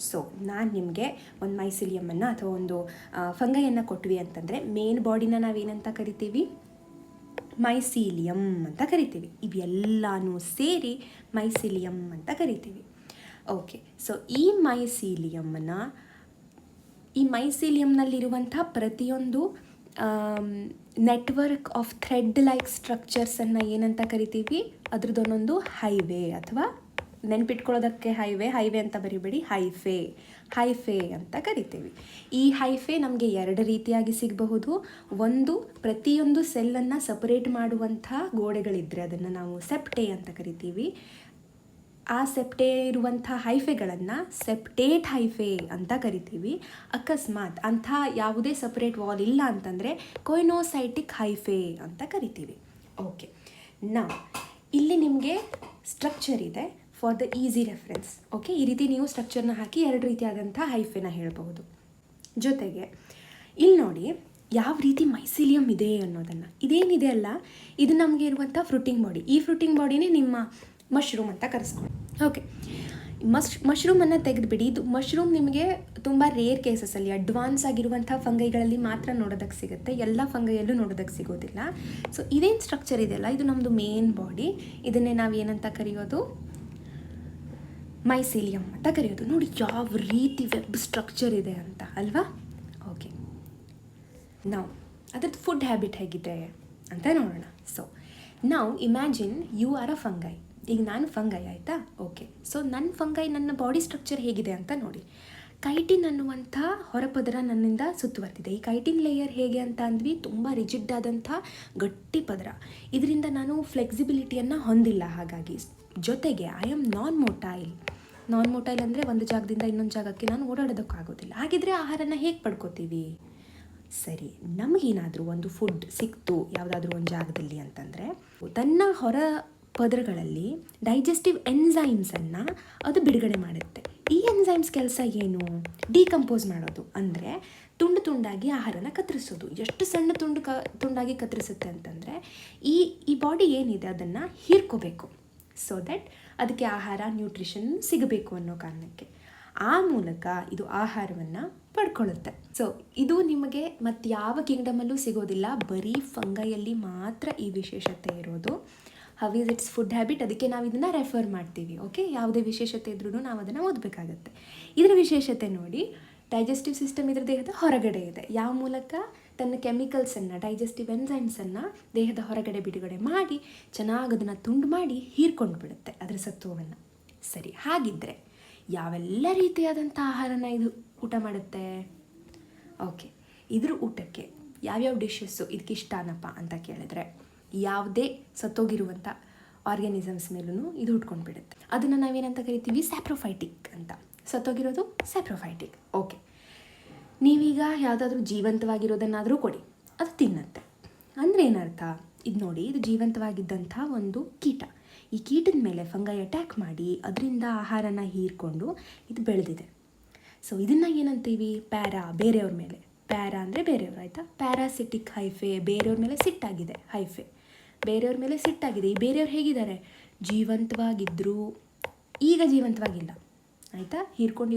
ಸೊ ನಾನು ನಿಮಗೆ ಒಂದು ಮೈಸಿಲಿಯಮನ್ನು ಅಥವಾ ಒಂದು ಫಂಗೈಯನ್ನು ಕೊಟ್ವಿ ಅಂತಂದರೆ ಮೇನ್ ಬಾಡಿನ ನಾವೇನಂತ ಕರಿತೀವಿ? ಮೈಸೀಲಿಯಮ್ ಅಂತ ಕರಿತೀವಿ. ಇವೆಲ್ಲನೂ ಸೇರಿ ಮೈಸಿಲಿಯಮ್ ಅಂತ ಕರಿತೀವಿ. ಓಕೆ, ಸೊ ಈ ಮೈಸೀಲಿಯಮ್ನಲ್ಲಿರುವಂಥ ಪ್ರತಿಯೊಂದು ನೆಟ್ವರ್ಕ್ ಆಫ್ ಥ್ರೆಡ್ ಲೈಕ್ ಸ್ಟ್ರಕ್ಚರ್ಸನ್ನು ಏನಂತ ಕರಿತೀವಿ? ಅದ್ರದ್ದೊಂದೊಂದು ಹೈವೇ, ಅಥವಾ ನೆನ್ಪಿಟ್ಕೊಳ್ಳೋದಕ್ಕೆ ಹೈವೇ ಅಂತ ಬರಿಬೇಡಿ, ಹೈಫೆ ಅಂತ ಕರಿತೀವಿ. ಈ ಹೈಫೆ ನಮಗೆ ಎರಡು ರೀತಿಯಾಗಿ ಸಿಗಬಹುದು. ಒಂದು, ಪ್ರತಿಯೊಂದು ಸೆಲ್ಲನ್ನು ಸಪರೇಟ್ ಮಾಡುವಂಥ ಗೋಡೆಗಳಿದ್ದರೆ ಅದನ್ನು ನಾವು ಸೆಪ್ಟೆ ಅಂತ ಕರಿತೀವಿ. ಆ ಸೆಪ್ಟೆ ಇರುವಂಥ ಹೈಫೆಗಳನ್ನು ಸೆಪ್ಟೇಟ್ ಹೈಫೆ ಅಂತ ಕರಿತೀವಿ. ಅಕಸ್ಮಾತ್ ಅಂಥ ಯಾವುದೇ ಸಪ್ರೇಟ್ ವಾಲ್ ಇಲ್ಲ ಅಂತಂದರೆ ಕೊಯಿನೋಸೈಟಿಕ್ ಹೈಫೆ ಅಂತ ಕರಿತೀವಿ. ಓಕೆ, ಇಲ್ಲಿ ನಿಮಗೆ ಸ್ಟ್ರಕ್ಚರ್ ಇದೆ for the easy reference. Okay, ಈ ರೀತಿ ನೀವು ಸ್ಟ್ರಕ್ಚರ್ನ ಹಾಕಿ ಎರಡು ರೀತಿಯಾದಂಥ ಹೈಫೆನ ಹೇಳಬಹುದು. ಜೊತೆಗೆ ಇಲ್ಲಿ ನೋಡಿ ಯಾವ ರೀತಿ ಮೈಸಿಲಿಯಮ್ ಇದೆ ಅನ್ನೋದನ್ನು. ಇದೇನಿದೆ ಅಲ್ಲ, ಇದು ನಮಗೆ ಇರುವಂಥ ಫ್ರೂಟಿಂಗ್ ಬಾಡಿ. ಈ ಫ್ರೂಟಿಂಗ್ ಬಾಡಿನೇ ನಿಮ್ಮ ಮಶ್ರೂಮ್ ಅಂತ ಕರೆಸ್ಕೊಂಡು. ಓಕೆ, ಮಶ್ರೂಮನ್ನು ತೆಗೆದುಬಿಡಿ. ಇದು ಮಶ್ರೂಮ್ ನಿಮಗೆ ತುಂಬ ರೇರ್ ಕೇಸಸಲ್ಲಿ ಅಡ್ವಾನ್ಸ್ ಆಗಿರುವಂಥ ಫಂಗೈಗಳಲ್ಲಿ ಮಾತ್ರ ನೋಡೋದಕ್ಕೆ ಸಿಗುತ್ತೆ. ಎಲ್ಲ ಫಂಗೈಯಲ್ಲೂ ನೋಡೋದಕ್ಕೆ ಸಿಗೋದಿಲ್ಲ. ಸೊ ಇದೇನು ಸ್ಟ್ರಕ್ಚರ್ ಇದೆಯಲ್ಲ, ಇದು ನಮ್ಮದು ಮೇನ್ ಬಾಡಿ. ಇದನ್ನೇ ನಾವು ಏನಂತ ಕರೆಯೋದು? ಮೈಸಿಲಿಯಮ್ ಅಂತ ಕರೆಯೋದು. ನೋಡಿ ಯಾವ ರೀತಿ ವೆಬ್ ಸ್ಟ್ರಕ್ಚರ್ ಇದೆ ಅಂತ ಅಲ್ವಾ? ಓಕೆ, ನಾವು ಅದ್ರದ್ದು ಫುಡ್ ಹ್ಯಾಬಿಟ್ ಹೇಗಿದೆ ಅಂತ ನೋಡೋಣ. ಸೊ ನಾವು imagine you are a fungi. ಈಗ ನಾನು ಫಂಗೈ ಆಯಿತಾ? ಓಕೆ, ಸೊ ನನ್ನ ಬಾಡಿ ಸ್ಟ್ರಕ್ಚರ್ ಹೇಗಿದೆ ಅಂತ ನೋಡಿ. ಕೈಟಿನ್ ಅನ್ನುವಂಥ ಹೊರಪದರ ನನ್ನಿಂದ ಸುತ್ತುವರೆದಿದೆ. ಈ ಕೈಟಿನ್ ಲೇಯರ್ ಹೇಗೆ ಅಂತ ಅಂದ್ವಿ? ತುಂಬ ರಿಜಿಡ್ ಆದಂಥ ಗಟ್ಟಿ ಪದರ. ಇದರಿಂದ ನಾನು ಫ್ಲೆಕ್ಸಿಬಿಲಿಟಿಯನ್ನು ಹೊಂದಿಲ್ಲ. ಹಾಗಾಗಿ ಜೊತೆಗೆ ಐ ಆಮ್ ನಾನ್ ಮೊಟೈಲ್ ಅಂದರೆ ಒಂದು ಜಾಗದಿಂದ ಇನ್ನೊಂದು ಜಾಗಕ್ಕೆ ನಾನು ಓಡಾಡೋದಕ್ಕಾಗೋದಿಲ್ಲ. ಹಾಗಿದ್ರೆ ಆಹಾರನ ಹೇಗೆ ಪಡ್ಕೋತೀವಿ? ಸರಿ, ನಮಗೇನಾದರೂ ಒಂದು ಫುಡ್ ಸಿಕ್ತು ಯಾವುದಾದ್ರೂ ಒಂದು ಜಾಗದಲ್ಲಿ ಅಂತಂದರೆ, ತನ್ನ ಹೊರ ಪದರಗಳಲ್ಲಿ ಡೈಜೆಸ್ಟಿವ್ ಎನ್ಸೈಮ್ಸನ್ನು ಅದು ಬಿಡುಗಡೆ ಮಾಡುತ್ತೆ. ಈ ಎನ್ಸೈಮ್ಸ್ ಕೆಲಸ ಏನು? ಡಿಕಂಪೋಸ್ ಮಾಡೋದು, ಅಂದರೆ ತುಂಡು ತುಂಡಾಗಿ ಆಹಾರನ ಕತ್ತರಿಸೋದು. ಎಷ್ಟು ಸಣ್ಣ ತುಂಡಾಗಿ ಕತ್ತರಿಸುತ್ತೆ ಅಂತಂದರೆ ಈ ಬಾಡಿ ಏನಿದೆ ಅದನ್ನು ಹೀರ್ಕೋಬೇಕು. ಸೊ ದಟ್ ಅದಕ್ಕೆ ಆಹಾರ, ನ್ಯೂಟ್ರಿಷನ್ ಸಿಗಬೇಕು ಅನ್ನೋ ಕಾರಣಕ್ಕೆ ಆ ಮೂಲಕ ಇದು ಆಹಾರವನ್ನು ಪಡ್ಕೊಳ್ಳುತ್ತೆ. ಸೊ ಇದು ನಿಮಗೆ ಮತ್ತು ಯಾವ ಕಿಂಗ್ಡಮಲ್ಲೂ ಸಿಗೋದಿಲ್ಲ, ಬರೀ ಫಂಗೈಯಲ್ಲಿ ಮಾತ್ರ ಈ ವಿಶೇಷತೆ ಇರೋದು. How is it's food habit, ಅದಕ್ಕೆ ನಾವು ಇದನ್ನು ರೆಫರ್ ಮಾಡ್ತೀವಿ. ಓಕೆ, ಯಾವುದೇ ವಿಶೇಷತೆ ಇದ್ರೂ ನಾವು ಅದನ್ನು ಓದಬೇಕಾಗತ್ತೆ. ಇದರ ವಿಶೇಷತೆ ನೋಡಿ, ಡೈಜೆಸ್ಟಿವ್ ಸಿಸ್ಟಮ್ ಇದರ ದೇಹದ ಹೊರಗಡೆ ಇದೆ. ಯಾವ ಮೂಲಕ? ತನ್ನ ಕೆಮಿಕಲ್ಸನ್ನು, ಡೈಜೆಸ್ಟಿವ್ ಎನ್ಸೈಮ್ಸನ್ನು ದೇಹದ ಹೊರಗಡೆ ಬಿಡುಗಡೆ ಮಾಡಿ ಚೆನ್ನಾಗಿ ಅದನ್ನು ತುಂಡು ಮಾಡಿ ಹೀರ್ಕೊಂಡು ಬಿಡುತ್ತೆ ಅದರ ಸತ್ವವನ್ನು. ಸರಿ, ಹಾಗಿದ್ದರೆ ಯಾವೆಲ್ಲ ರೀತಿಯಾದಂಥ ಆಹಾರನ ಇದು ಊಟ ಮಾಡುತ್ತೆ? ಓಕೆ, ಇದ್ರ ಊಟಕ್ಕೆ ಯಾವ್ಯಾವ ಡಿಶಸ್ಸು ಇದಕ್ಕೆ ಇಷ್ಟನಪ್ಪ ಅಂತ ಕೇಳಿದ್ರೆ, ಯಾವುದೇ ಸತ್ತೋಗಿರುವಂಥ ಆರ್ಗ್ಯಾನಿಸಮ್ಸ್ ಮೇಲೂ ಇದು ಉಟ್ಕೊಂಡು ಬಿಡುತ್ತೆ. ಅದನ್ನು ನಾವೇನಂತ ಕರಿತೀವಿ? ಸ್ಯಾಪ್ರೋಫೈಟಿಕ್ ಅಂತ. ಸತ್ತೋಗಿರೋದು ಸ್ಯಾಪ್ರೋಫೈಟಿಕ್. ಓಕೆ, ನೀವೀಗ ಯಾವುದಾದ್ರೂ ಜೀವಂತವಾಗಿರೋದನ್ನಾದರೂ ಕೊಡಿ, ಅದು ತಿನ್ನತ್ತೆ. ಅಂದರೆ ಏನರ್ಥ? ಇದು ನೋಡಿ, ಇದು ಜೀವಂತವಾಗಿದ್ದಂಥ ಒಂದು ಕೀಟ. ಈ ಕೀಟದ ಮೇಲೆ ಫಂಗೈ ಅಟ್ಯಾಕ್ ಮಾಡಿ ಅದರಿಂದ ಆಹಾರನ ಹೀರ್ಕೊಂಡು ಇದು ಬೆಳೆದಿದೆ. ಸೊ ಇದನ್ನು ಏನಂತೀವಿ? ಬೇರೆಯವ್ರ ಮೇಲೆ. ಅಂದರೆ ಬೇರೆಯವರು, ಆಯಿತಾ? ಪ್ಯಾರಾಸಿಟಿಕ್ ಹೈಫೆ, ಬೇರೆಯವ್ರ ಮೇಲೆ ಸಿಟ್ಟಾಗಿದೆ ಹೈಫೆ. ಬೇರೆಯವ್ರ ಮೇಲೆ ಸಿಟ್ಟಾಗಿದೆ. ಈ ಬೇರೆಯವ್ರು ಹೇಗಿದ್ದಾರೆ? ಜೀವಂತವಾಗಿದ್ದರು, ಈಗ ಜೀವಂತವಾಗಿಲ್ಲ, ಆಯಿತಾ? ಹೀರ್ಕೊಂಡು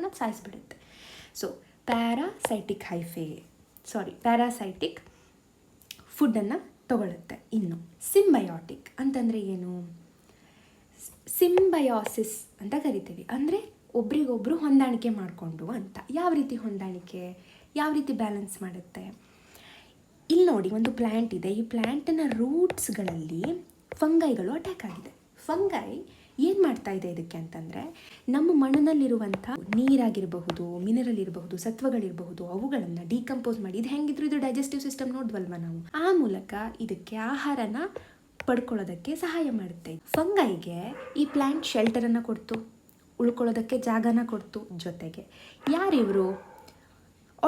ಅದು ಸಾಯಿಸ್ಬಿಡುತ್ತೆ. ಸೊ ಪ್ಯಾರಾಸೈಟಿಕ್ ಫುಡ್ಡನ್ನು ತಗೊಳ್ಳುತ್ತೆ. ಇನ್ನು ಸಿಂಬಯೋಟಿಕ್ ಅಂತಂದರೆ ಏನು? ಸಿಂಬಯೋಸಿಸ್ ಅಂತ ಕರಿತೀವಿ. ಅಂದರೆ ಒಬ್ರಿಗೊಬ್ರು ಹೊಂದಾಣಿಕೆ ಮಾಡಿಕೊಂಡು ಅಂತ. ಯಾವ ರೀತಿ ಹೊಂದಾಣಿಕೆ? ಯಾವ ರೀತಿ ಬ್ಯಾಲೆನ್ಸ್ ಮಾಡುತ್ತೆ? ಇಲ್ಲಿ ನೋಡಿ, ಒಂದು ಪ್ಲ್ಯಾಂಟ್ ಇದೆ. ಈ ಪ್ಲ್ಯಾಂಟಿನ ರೂಟ್ಸ್ಗಳಲ್ಲಿ ಫಂಗೈಗಳು ಅಟ್ಯಾಕ್ ಆಗಿದೆ. ಫಂಗೈ ಏನು ಮಾಡ್ತಾ ಇದೆ ಇದಕ್ಕೆ ಅಂತಂದರೆ, ನಮ್ಮ ಮಣ್ಣಿನಲ್ಲಿರುವಂಥ ನೀರಾಗಿರಬಹುದು, ಮಿನರಲ್ ಇರಬಹುದು, ಸತ್ವಗಳಿರಬಹುದು, ಅವುಗಳನ್ನು ಡಿಕಂಪೋಸ್ ಮಾಡಿ, ಇದು ಹೆಂಗಿದ್ರು ಇದು ಡೈಜೆಸ್ಟಿವ್ ಸಿಸ್ಟಮ್ ನೋಡ್ವಲ್ವ ನಾವು, ಆ ಮೂಲಕ ಇದಕ್ಕೆ ಆಹಾರನ ಪಡ್ಕೊಳ್ಳೋದಕ್ಕೆ ಸಹಾಯ ಮಾಡುತ್ತೆ. ಫಂಗೈಗೆ ಈ ಪ್ಲ್ಯಾಂಟ್ ಶೆಲ್ಟರನ್ನು ಕೊಡ್ತು, ಉಳ್ಕೊಳ್ಳೋದಕ್ಕೆ ಜಾಗನ ಕೊಡ್ತು. ಜೊತೆಗೆ ಯಾರಿವರು?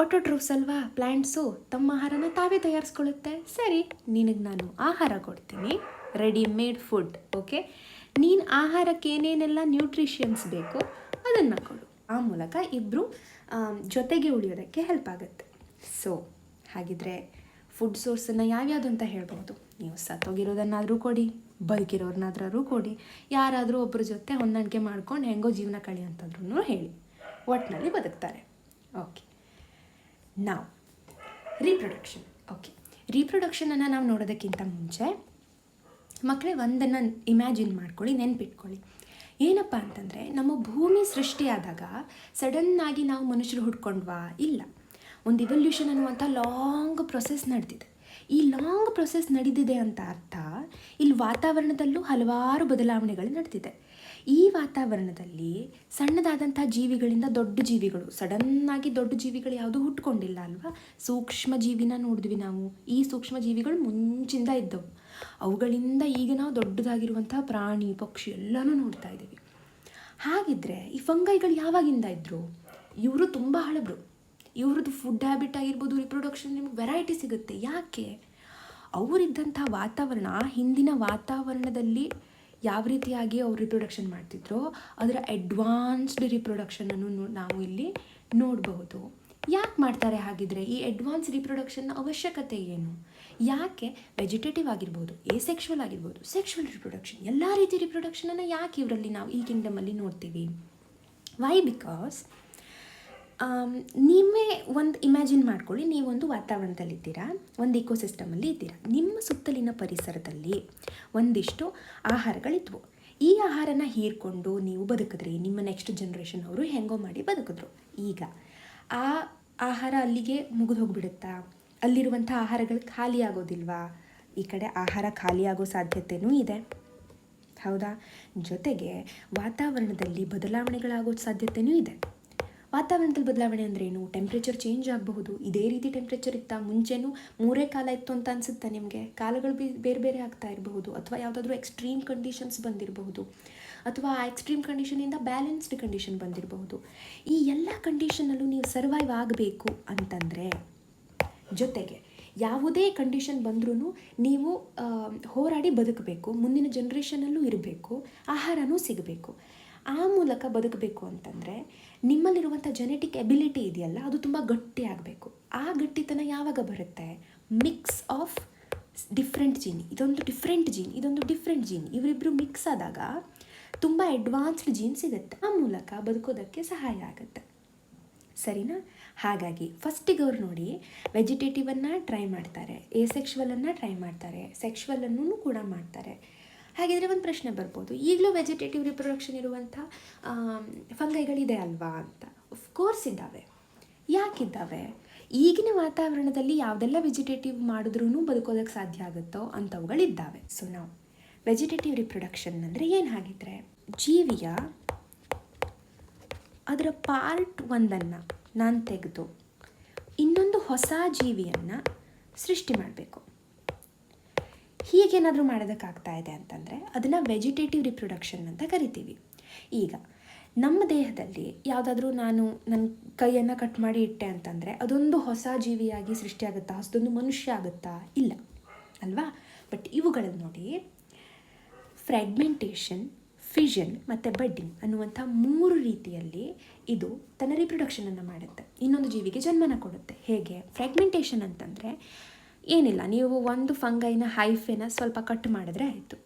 ಆಟೋಟ್ರೋಫ್ಸ್ ಅಲ್ವಾ ಪ್ಲ್ಯಾಂಟ್ಸು, ತಮ್ಮ ಆಹಾರನ ತಾವೇ ತಯಾರಿಸ್ಕೊಳ್ಳುತ್ತೆ. ಸರಿ, ನಿನಗೆ ನಾನು ಆಹಾರ ಕೊಡ್ತೀನಿ, ರೆಡಿಮೇಡ್ ಫುಡ್. ಓಕೆ, ನೀನು ಆಹಾರಕ್ಕೆ ಏನೇನೆಲ್ಲ ನ್ಯೂಟ್ರಿಷನ್ಸ್ ಬೇಕು ಅದನ್ನು ಕೊಡು. ಆ ಮೂಲಕ ಇಬ್ಬರು ಜೊತೆಗೆ ಉಳಿಯೋದಕ್ಕೆ ಹೆಲ್ಪ್ ಆಗುತ್ತೆ. ಸೊ ಹಾಗಿದ್ರೆ ಫುಡ್ ಸೋರ್ಸನ್ನು ಯಾವ್ಯಾವುದು ಅಂತ ಹೇಳ್ಬೋದು. ನೀವು ಸತ್ತೋಗಿರೋದನ್ನಾದರೂ ಕೊಡಿ, ಬದುಕಿರೋರನ್ನಾದ್ರೂ ಕೊಡಿ, ಯಾರಾದರೂ ಒಬ್ಬರ ಜೊತೆ ಹೊಂದಾಣಿಕೆ ಮಾಡ್ಕೊಂಡು ಹೆಂಗೋ ಜೀವನ ಕಳಿಯೋಂಥದ್ರೂ ಹೇಳಿ, ಒಟ್ಟಿನಲ್ಲಿ ಬದುಕ್ತಾರೆ. ಓಕೆ, ನಾವು ರೀಪ್ರೊಡಕ್ಷನ್. ಓಕೆ, ರೀಪ್ರೊಡಕ್ಷನನ್ನು ನಾವು ನೋಡೋದಕ್ಕಿಂತ ಮುಂಚೆ ಮಕ್ಕಳೇ ಒಂದನ್ನು ಇಮ್ಯಾಜಿನ್ ಮಾಡ್ಕೊಳ್ಳಿ, ನೆನ್ಪಿಟ್ಕೊಳ್ಳಿ. ಏನಪ್ಪ ಅಂತಂದರೆ, ನಮ್ಮ ಭೂಮಿ ಸೃಷ್ಟಿಯಾದಾಗ ಸಡನ್ನಾಗಿ ನಾವು ಮನುಷ್ಯರು ಹುಡ್ಕೊಂಡ್ವಾ? ಇಲ್ಲ, ಒಂದು ಇವಲ್ಯೂಷನ್ ಅನ್ನುವಂಥ ಲಾಂಗ್ ಪ್ರೊಸೆಸ್ ನಡೆದಿದೆ. ಈ ಲಾಂಗ್ ಪ್ರೊಸೆಸ್ ನಡೆದಿದೆ ಅಂತ ಅರ್ಥ, ಇಲ್ಲಿ ವಾತಾವರಣದಲ್ಲೂ ಹಲವಾರು ಬದಲಾವಣೆಗಳು ನಡೆದಿದೆ. ಈ ವಾತಾವರಣದಲ್ಲಿ ಸಣ್ಣದಾದಂಥ ಜೀವಿಗಳಿಂದ ದೊಡ್ಡ ಜೀವಿಗಳು, ಸಡನ್ನಾಗಿ ದೊಡ್ಡ ಜೀವಿಗಳು ಯಾವುದೂ ಹುಟ್ಕೊಂಡಿಲ್ಲ ಅಲ್ವಾ. ಸೂಕ್ಷ್ಮ ಜೀವಿನ ನೋಡಿದ್ವಿ ನಾವು. ಈ ಸೂಕ್ಷ್ಮ ಜೀವಿಗಳು ಮುಂಚಿಂದ ಇದ್ದವು. ಅವುಗಳಿಂದ ಈಗ ನಾವು ದೊಡ್ಡದಾಗಿರುವಂಥ ಪ್ರಾಣಿ ಪಕ್ಷಿ ಎಲ್ಲನೂ ನೋಡ್ತಾ ಇದ್ದೀವಿ. ಹಾಗಿದ್ರೆ ಈ ಫಂಗೈಗಳು ಯಾವಾಗಿಂದ ಇದ್ದರು? ಇವರು ತುಂಬ ಹಳಬರು. ಇವ್ರದ್ದು ಫುಡ್ ಹ್ಯಾಬಿಟ್ ಆಗಿರ್ಬೋದು, ರಿಪ್ರೊಡಕ್ಷನ್ ನಿಮ್ಗೆ ವೆರೈಟಿ ಸಿಗುತ್ತೆ. ಯಾಕೆ? ಅವರಿದ್ದಂಥ ವಾತಾವರಣ, ಹಿಂದಿನ ವಾತಾವರಣದಲ್ಲಿ ಯಾವ ರೀತಿಯಾಗಿ ಅವ್ರು ರಿಪ್ರೊಡಕ್ಷನ್ ಮಾಡ್ತಿದ್ರೋ ಅದರ ಅಡ್ವಾನ್ಸ್ಡ್ ರಿಪ್ರೊಡಕ್ಷನನ್ನು ನಾವು ಇಲ್ಲಿ ನೋಡಬಹುದು. ಯಾಕೆ ಮಾಡ್ತಾರೆ ಹಾಗಿದ್ರೆ? ಈ ಅಡ್ವಾನ್ಸ್ ರಿಪ್ರೊಡಕ್ಷನ್ನ ಅವಶ್ಯಕತೆ ಏನು? ಯಾಕೆ ವೆಜಿಟೇಟಿವ್ ಆಗಿರ್ಬೋದು, ಎಸೆಕ್ಷುವಲ್ ಆಗಿರ್ಬೋದು, ಸೆಕ್ಷುವಲ್ ರಿಪ್ರೊಡಕ್ಷನ್, ಎಲ್ಲ ರೀತಿ ರಿಪ್ರೊಡಕ್ಷನನ್ನು ಯಾಕೆ ಇವರಲ್ಲಿ ನಾವು ಈ ಕಿಂಗ್ಡಮಲ್ಲಿ ನೋಡ್ತೀವಿ? ವೈ? ಬಿಕಾಸ್ ನೀವೇ ಒಂದು ಇಮ್ಯಾಜಿನ್ ಮಾಡ್ಕೊಳ್ಳಿ, ನೀವೊಂದು ವಾತಾವರಣದಲ್ಲಿದ್ದೀರಾ, ಒಂದು ಇಕೋಸಿಸ್ಟಮಲ್ಲಿ ಇದ್ದೀರಾ. ನಿಮ್ಮ ಸುತ್ತಲಿನ ಪರಿಸರದಲ್ಲಿ ಒಂದಿಷ್ಟು ಆಹಾರಗಳಿದ್ವು. ಈ ಆಹಾರನ ಹೀರ್ಕೊಂಡು ನೀವು ಬದುಕಿದ್ರಿ. ನಿಮ್ಮ ನೆಕ್ಸ್ಟ್ ಜನ್ರೇಷನ್ ಅವರು ಹೆಂಗೋ ಮಾಡಿ ಬದುಕಿದ್ರು. ಈಗ ಆ ಆಹಾರ ಅಲ್ಲಿಗೆ ಮುಗಿದು ಹೋಗಿಬಿಡುತ್ತಾ? ಅಲ್ಲಿರುವಂಥ ಆಹಾರಗಳು ಖಾಲಿ ಆಗೋದಿಲ್ವಾ? ಈ ಕಡೆ ಆಹಾರ ಖಾಲಿಯಾಗೋ ಸಾಧ್ಯತೆಯೂ ಇದೆ, ಹೌದಾ? ಜೊತೆಗೆ ವಾತಾವರಣದಲ್ಲಿ ಬದಲಾವಣೆಗಳಾಗೋ ಸಾಧ್ಯತೆಯೂ ಇದೆ. ವಾತಾವರಣದಲ್ಲಿ ಬದಲಾವಣೆ ಅಂದ್ರೇನು? ಟೆಂಪ್ರೇಚರ್ ಚೇಂಜ್ ಆಗಬಹುದು. ಇದೇ ರೀತಿ ಟೆಂಪ್ರೇಚರ್ ಇತ್ತಾ? ಮುಂಚೆನೂ 3 ಕಾಲ ಇತ್ತು ಅಂತ ಅನಿಸುತ್ತಾ ನಿಮಗೆ? ಕಾಲಗಳು ಬೇರೆ ಬೇರೆ ಆಗ್ತಾ ಇರಬಹುದು, ಅಥವಾ ಯಾವುದಾದ್ರೂ ಎಕ್ಸ್ಟ್ರೀಮ್ ಕಂಡೀಷನ್ಸ್ ಬಂದಿರಬಹುದು, ಅಥವಾ ಆ ಎಕ್ಸ್ಟ್ರೀಮ್ ಕಂಡೀಷನಿಂದ ಬ್ಯಾಲೆನ್ಸ್ಡ್ ಕಂಡೀಷನ್ ಬಂದಿರಬಹುದು. ಈ ಎಲ್ಲ ಕಂಡೀಷನಲ್ಲೂ ನೀವು ಸರ್ವೈವ್ ಆಗಬೇಕು ಅಂತಂದರೆ, ಜೊತೆಗೆ ಯಾವುದೇ ಕಂಡೀಷನ್ ಬಂದ್ರೂ ನೀವು ಹೋರಾಡಿ ಬದುಕಬೇಕು, ಮುಂದಿನ ಜನ್ರೇಷನಲ್ಲೂ ಇರಬೇಕು, ಆಹಾರನೂ ಸಿಗಬೇಕು. ಆ ಮೂಲಕ ಬದುಕಬೇಕು ಅಂತಂದರೆ ನಿಮ್ಮಲ್ಲಿರುವಂಥ ಜೆನೆಟಿಕ್ ಎಬಿಲಿಟಿ ಇದೆಯಲ್ಲ, ಅದು ತುಂಬ ಗಟ್ಟಿ ಆಗಬೇಕು. ಆ ಗಟ್ಟಿತನ ಯಾವಾಗ ಬರುತ್ತೆ? Mix of different gene. ಇದೊಂದು ಡಿಫ್ರೆಂಟ್ ಜೀನ್, ಇದೊಂದು ಡಿಫ್ರೆಂಟ್ ಜೀನ್, ಇವರಿಬ್ಬರು ಮಿಕ್ಸ್ ಆದಾಗ ತುಂಬ ಅಡ್ವಾನ್ಸ್ಡ್ ಜೀನ್ ಸಿಗುತ್ತೆ. ಆ ಮೂಲಕ ಬದುಕೋದಕ್ಕೆ ಸಹಾಯ ಆಗುತ್ತೆ. ಸರಿನಾ? ಹಾಗಾಗಿ ಫಸ್ಟಿಗೆ ಅವ್ರು ನೋಡಿ ವೆಜಿಟೇಟಿವನ್ನು ಟ್ರೈ ಮಾಡ್ತಾರೆ, ಎಸೆಕ್ಷುವಲನ್ನು ಟ್ರೈ ಮಾಡ್ತಾರೆ, ಸೆಕ್ಷುವಲನ್ನು ಕೂಡ ಮಾಡ್ತಾರೆ. ಹಾಗಿದ್ರೆ ಒಂದು ಪ್ರಶ್ನೆ ಬರ್ಬೋದು, ಈಗಲೂ ವೆಜಿಟೇಟಿವ್ ರಿಪ್ರೊಡಕ್ಷನ್ ಇರುವಂಥ ಫಂಗೈಗಳಿದೆ ಅಲ್ವಾ ಅಂತ. ಆಫ್ಕೋರ್ಸ್ ಇದ್ದಾವೆ. ಯಾಕಿದ್ದಾವೆ? ಈಗಿನ ವಾತಾವರಣದಲ್ಲಿ ಯಾವುದೆಲ್ಲ ವೆಜಿಟೇಟಿವ್ ಮಾಡಿದ್ರೂ ಬದುಕೋದಕ್ಕೆ ಸಾಧ್ಯ ಆಗುತ್ತೋ ಅಂಥವುಗಳಿದ್ದಾವೆ. ಸೊ ನಾವು ವೆಜಿಟೇಟಿವ್ ರಿಪ್ರೊಡಕ್ಷನ್ ಅಂದರೆ ಏನು? ಹಾಗಿದ್ರೆ ಜೀವಿಯ ಅದರ ಪಾರ್ಟ್ ಒಂದನ್ನು ನಾನು ತೆಗೆದು ಇನ್ನೊಂದು ಹೊಸ ಜೀವಿಯನ್ನು ಸೃಷ್ಟಿ ಮಾಡಬೇಕು. ಹೀಗೇನಾದರೂ ಮಾಡೋದಕ್ಕಾಗ್ತಾ ಇದೆ ಅಂತಂದರೆ ಅದನ್ನು ವೆಜಿಟೇಟಿವ್ ರಿಪ್ರೊಡಕ್ಷನ್ ಅಂತ ಕರಿತೀವಿ. ಈಗ ನಮ್ಮ ದೇಹದಲ್ಲಿ ಯಾವುದಾದ್ರೂ ನಾನು ನನ್ನ ಕೈಯನ್ನು ಕಟ್ ಮಾಡಿ ಇಟ್ಟೆ ಅಂತಂದರೆ ಅದೊಂದು ಹೊಸ ಜೀವಿಯಾಗಿ ಸೃಷ್ಟಿಯಾಗುತ್ತಾ? ಹೊಸದೊಂದು ಮನುಷ್ಯ ಆಗುತ್ತಾ? ಇಲ್ಲ ಅಲ್ವಾ? ಬಟ್ ಇವುಗಳನ್ನು ನೋಡಿ, ಫ್ರ್ಯಾಗ್ಮೆಂಟೇಷನ್, ಫಿಷನ್ ಮತ್ತು ಬಡ್ಡಿಂಗ್ ಅನ್ನುವಂಥ 3 ರೀತಿಯಲ್ಲಿ ಇದು ತನ್ನ ರಿಪ್ರೊಡಕ್ಷನನ್ನು ಮಾಡುತ್ತೆ, ಇನ್ನೊಂದು ಜೀವಿಗೆ ಜನ್ಮನ ಕೊಡುತ್ತೆ. ಹೇಗೆ? ಫ್ರ್ಯಾಗ್ಮೆಂಟೇಷನ್ ಅಂತಂದರೆ ಏನಿಲ್ಲ, ನೀವು ಒಂದು ಫಂಗೈನ ಹೈಫೆನ ಸ್ವಲ್ಪ ಕಟ್ ಮಾಡಿದ್ರೆ ಆಯಿತು,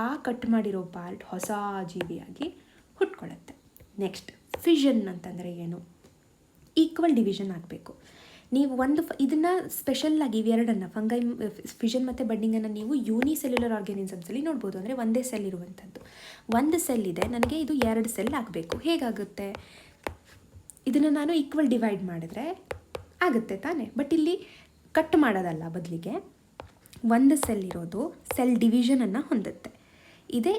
ಆ ಕಟ್ ಮಾಡಿರೋ ಪಾರ್ಟ್ ಹೊಸ ಜೀವಿಯಾಗಿ ಹುಟ್ಕೊಳ್ಳುತ್ತೆ. ನೆಕ್ಸ್ಟ್ ಫಿಷನ್ ಅಂತಂದರೆ ಏನು? ಈಕ್ವಲ್ ಡಿವಿಷನ್ ಆಗಬೇಕು. ನೀವು ಇದನ್ನು ಸ್ಪೆಷಲ್ಲಾಗಿ ಇವೆರಡನ್ನು ಫಂಗೈ, ಫಿಷನ್ ಮತ್ತು ಬಡ್ಡಿಂಗನ್ನು ನೀವು ಯೂನಿಸೆಲ್ಯುಲರ್ ಆರ್ಗ್ಯಾನಿಸಮ್ಸಲ್ಲಿ ನೋಡ್ಬೋದು. ಅಂದರೆ ಒಂದೇ ಸೆಲ್ ಇರುವಂಥದ್ದು. ಒಂದು ಸೆಲ್ ಇದೆ, ನನಗೆ ಇದು 2 ಸೆಲ್ ಆಗಬೇಕು. ಹೇಗಾಗುತ್ತೆ? ಇದನ್ನು ನಾನು ಈಕ್ವಲ್ ಡಿವೈಡ್ ಮಾಡಿದ್ರೆ ಆಗುತ್ತೆ ತಾನೇ. ಬಟ್ ಇಲ್ಲಿ ಕಟ್ ಮಾಡೋದಲ್ಲ, ಬದಲಿಗೆ ಒಂದು ಸೆಲ್ ಇರೋದು ಸೆಲ್ ಡಿವಿಷನನ್ನು ಹೊಂದುತ್ತೆ. ಇದೇ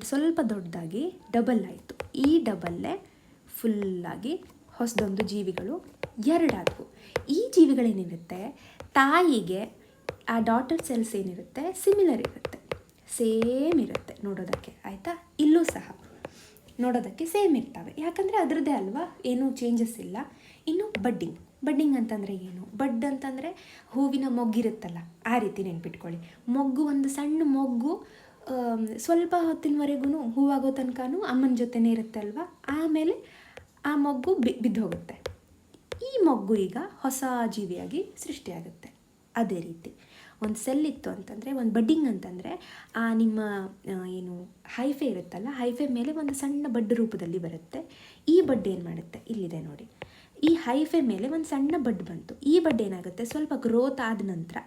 ಸ್ವಲ್ಪ ದೊಡ್ಡದಾಗಿ ಡಬಲ್ ಆಯಿತು. ಈ ಡಬಲ್ಲೇ ಫುಲ್ಲಾಗಿ ಹೊಸದೊಂದು ಜೀವಿಗಳು ಎರಡಾದವು. ಈ ಜೀವಿಗಳೇನಿರುತ್ತೆ, ತಾಯಿಗೆ ಆ ಡಾಟರ್ ಸೆಲ್ಸ್ ಏನಿರುತ್ತೆ ಸಿಮಿಲರ್ ಇರುತ್ತೆ, ಸೇಮ್ ಇರುತ್ತೆ ನೋಡೋದಕ್ಕೆ, ಆಯಿತಾ. ಇಲ್ಲೂ ಸಹ ನೋಡೋದಕ್ಕೆ ಸೇಮ್ ಇರ್ತವೆ, ಯಾಕಂದರೆ ಅದರದ್ದೇ ಅಲ್ವಾ, ಏನೂ ಚೇಂಜಸ್ ಇಲ್ಲ. ಇನ್ನು ಬಡ್ಡಿಂಗ್ ಅಂತಂದರೆ ಏನು? ಬಡ್ ಅಂತಂದರೆ ಹೂವಿನ ಮೊಗ್ಗಿರುತ್ತಲ್ಲ, ಆ ರೀತಿ ನೆನ್ಪಿಟ್ಕೊಳ್ಳಿ. ಮೊಗ್ಗು, ಒಂದು ಸಣ್ಣ ಮೊಗ್ಗು ಸ್ವಲ್ಪ ಹೊತ್ತಿನವರೆಗೂ ಹೂವಾಗೋ ತನಕನೂ ಅಮ್ಮನ ಜೊತೆನೇ ಇರುತ್ತೆ ಅಲ್ವಾ. ಆಮೇಲೆ ಆ ಮೊಗ್ಗು ಬಿದ್ದು ಹೋಗುತ್ತೆ. ಈ ಮೊಗ್ಗು ಈಗ ಹೊಸ ಜೀವಿಯಾಗಿ ಸೃಷ್ಟಿಯಾಗುತ್ತೆ. ಅದೇ ರೀತಿ ಒಂದು ಸೆಲ್ ಇತ್ತು ಅಂತಂದರೆ, ಒಂದು ಬಡ್ಡಿಂಗ್ ಅಂತಂದರೆ ಆ ನಿಮ್ಮ ಏನು ಹೈಫೆ ಇರುತ್ತಲ್ಲ, ಹೈಫೆ ಮೇಲೆ ಒಂದು ಸಣ್ಣ ಬಡ್ ರೂಪದಲ್ಲಿ ಬರುತ್ತೆ. ಈ ಬಡ್ ಏನು ಮಾಡುತ್ತೆ, ಇಲ್ಲಿದೆ ನೋಡಿ, ಈ ಹೈಫೆ ಮೇಲೆ ಒಂದು ಸಣ್ಣ ಬಡ್ ಬಂತು. ಈ ಬಡ್ ಏನಾಗುತ್ತೆ, ಸ್ವಲ್ಪ ಗ್ರೋತ್ ಆದ ನಂತರ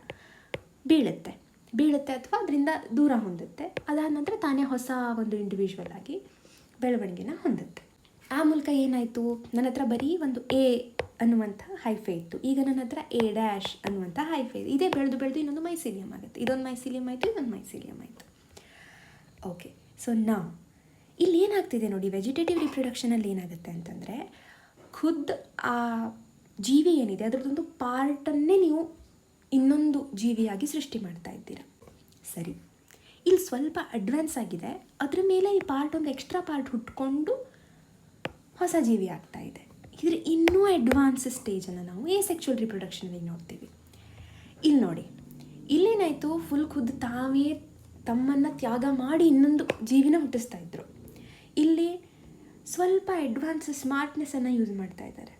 ಬೀಳುತ್ತೆ ಅಥವಾ ಅದರಿಂದ ದೂರ ಹೊಂದುತ್ತೆ. ಅದಾದ ನಂತರ ತಾನೇ ಹೊಸ ಒಂದು ಇಂಡಿವಿಜುವಲ್ ಆಗಿ ಬೆಳವಣಿಗೆನ ಹೊಂದುತ್ತೆ. ಆ ಮೂಲಕ ಏನಾಯಿತು, ನನ್ನ ಹತ್ರ ಬರೀ ಒಂದು ಎ ಅನ್ನುವಂಥ ಹೈಫೆ ಇತ್ತು, ಈಗ ನನ್ನ ಹತ್ರ A' ಅನ್ನುವಂಥ ಹೈಫೆ ಇದೆ. ಇದೇ ಬೆಳೆದು ಇನ್ನೊಂದು ಮೈಸೀಲಿಯಂ ಆಗುತ್ತೆ. ಇದೊಂದು ಮೈಸೀಲಿಯಂ ಆಯಿತು, ಇದೊಂದು ಮೈಸೀಲಿಯಂ ಆಯಿತು. ಓಕೆ, ಸೊ ನಾವು ಇಲ್ಲಿ ಏನಾಗ್ತಿದೆ ನೋಡಿ, ವೆಜಿಟೇಟಿವ್ ರಿಪ್ರೊಡಕ್ಷನಲ್ಲಿ ಏನಾಗುತ್ತೆ ಅಂತಂದರೆ, ಆ ಜೀವಿ ಏನಿದೆ ಅದರದ್ದೊಂದು ಪಾರ್ಟನ್ನೇ ನೀವು ಇನ್ನೊಂದು ಜೀವಿಯಾಗಿ ಸೃಷ್ಟಿ ಮಾಡ್ತಾ ಇದ್ದೀರಾ. ಸರಿ, ಇಲ್ಲಿ ಸ್ವಲ್ಪ ಅಡ್ವಾನ್ಸ್ ಆಗಿದೆ, ಅದರ ಮೇಲೆ ಈ ಒಂದು ಎಕ್ಸ್ಟ್ರಾ ಪಾರ್ಟ್ ಹುಟ್ಕೊಂಡು ಹೊಸ ಜೀವಿ ಆಗ್ತಾ ಇದೆ. ಇದ್ರ ಇನ್ನೂ ಅಡ್ವಾನ್ಸ್ ಸ್ಟೇಜನ್ನು ನಾವು ಸೆಕ್ಚುವಲ್ ರಿಪ್ರೊಡಕ್ಷನಲ್ಲಿ ನೋಡ್ತೀವಿ. ಇಲ್ಲಿ ನೋಡಿ, ಇಲ್ಲೇನಾಯಿತು, ತಾವೇ ತಮ್ಮನ್ನು ತ್ಯಾಗ ಮಾಡಿ ಇನ್ನೊಂದು ಜೀವಿನ ಹುಟ್ಟಿಸ್ತಾ ಇದ್ರು. ಇಲ್ಲಿ ಸ್ವಲ್ಪ ಅಡ್ವಾನ್ಸ್ ಸ್ಮಾರ್ಟ್ನೆಸ್ಸನ್ನು ಯೂಸ್ ಮಾಡ್ತಾ ಇದ್ದಾರೆ.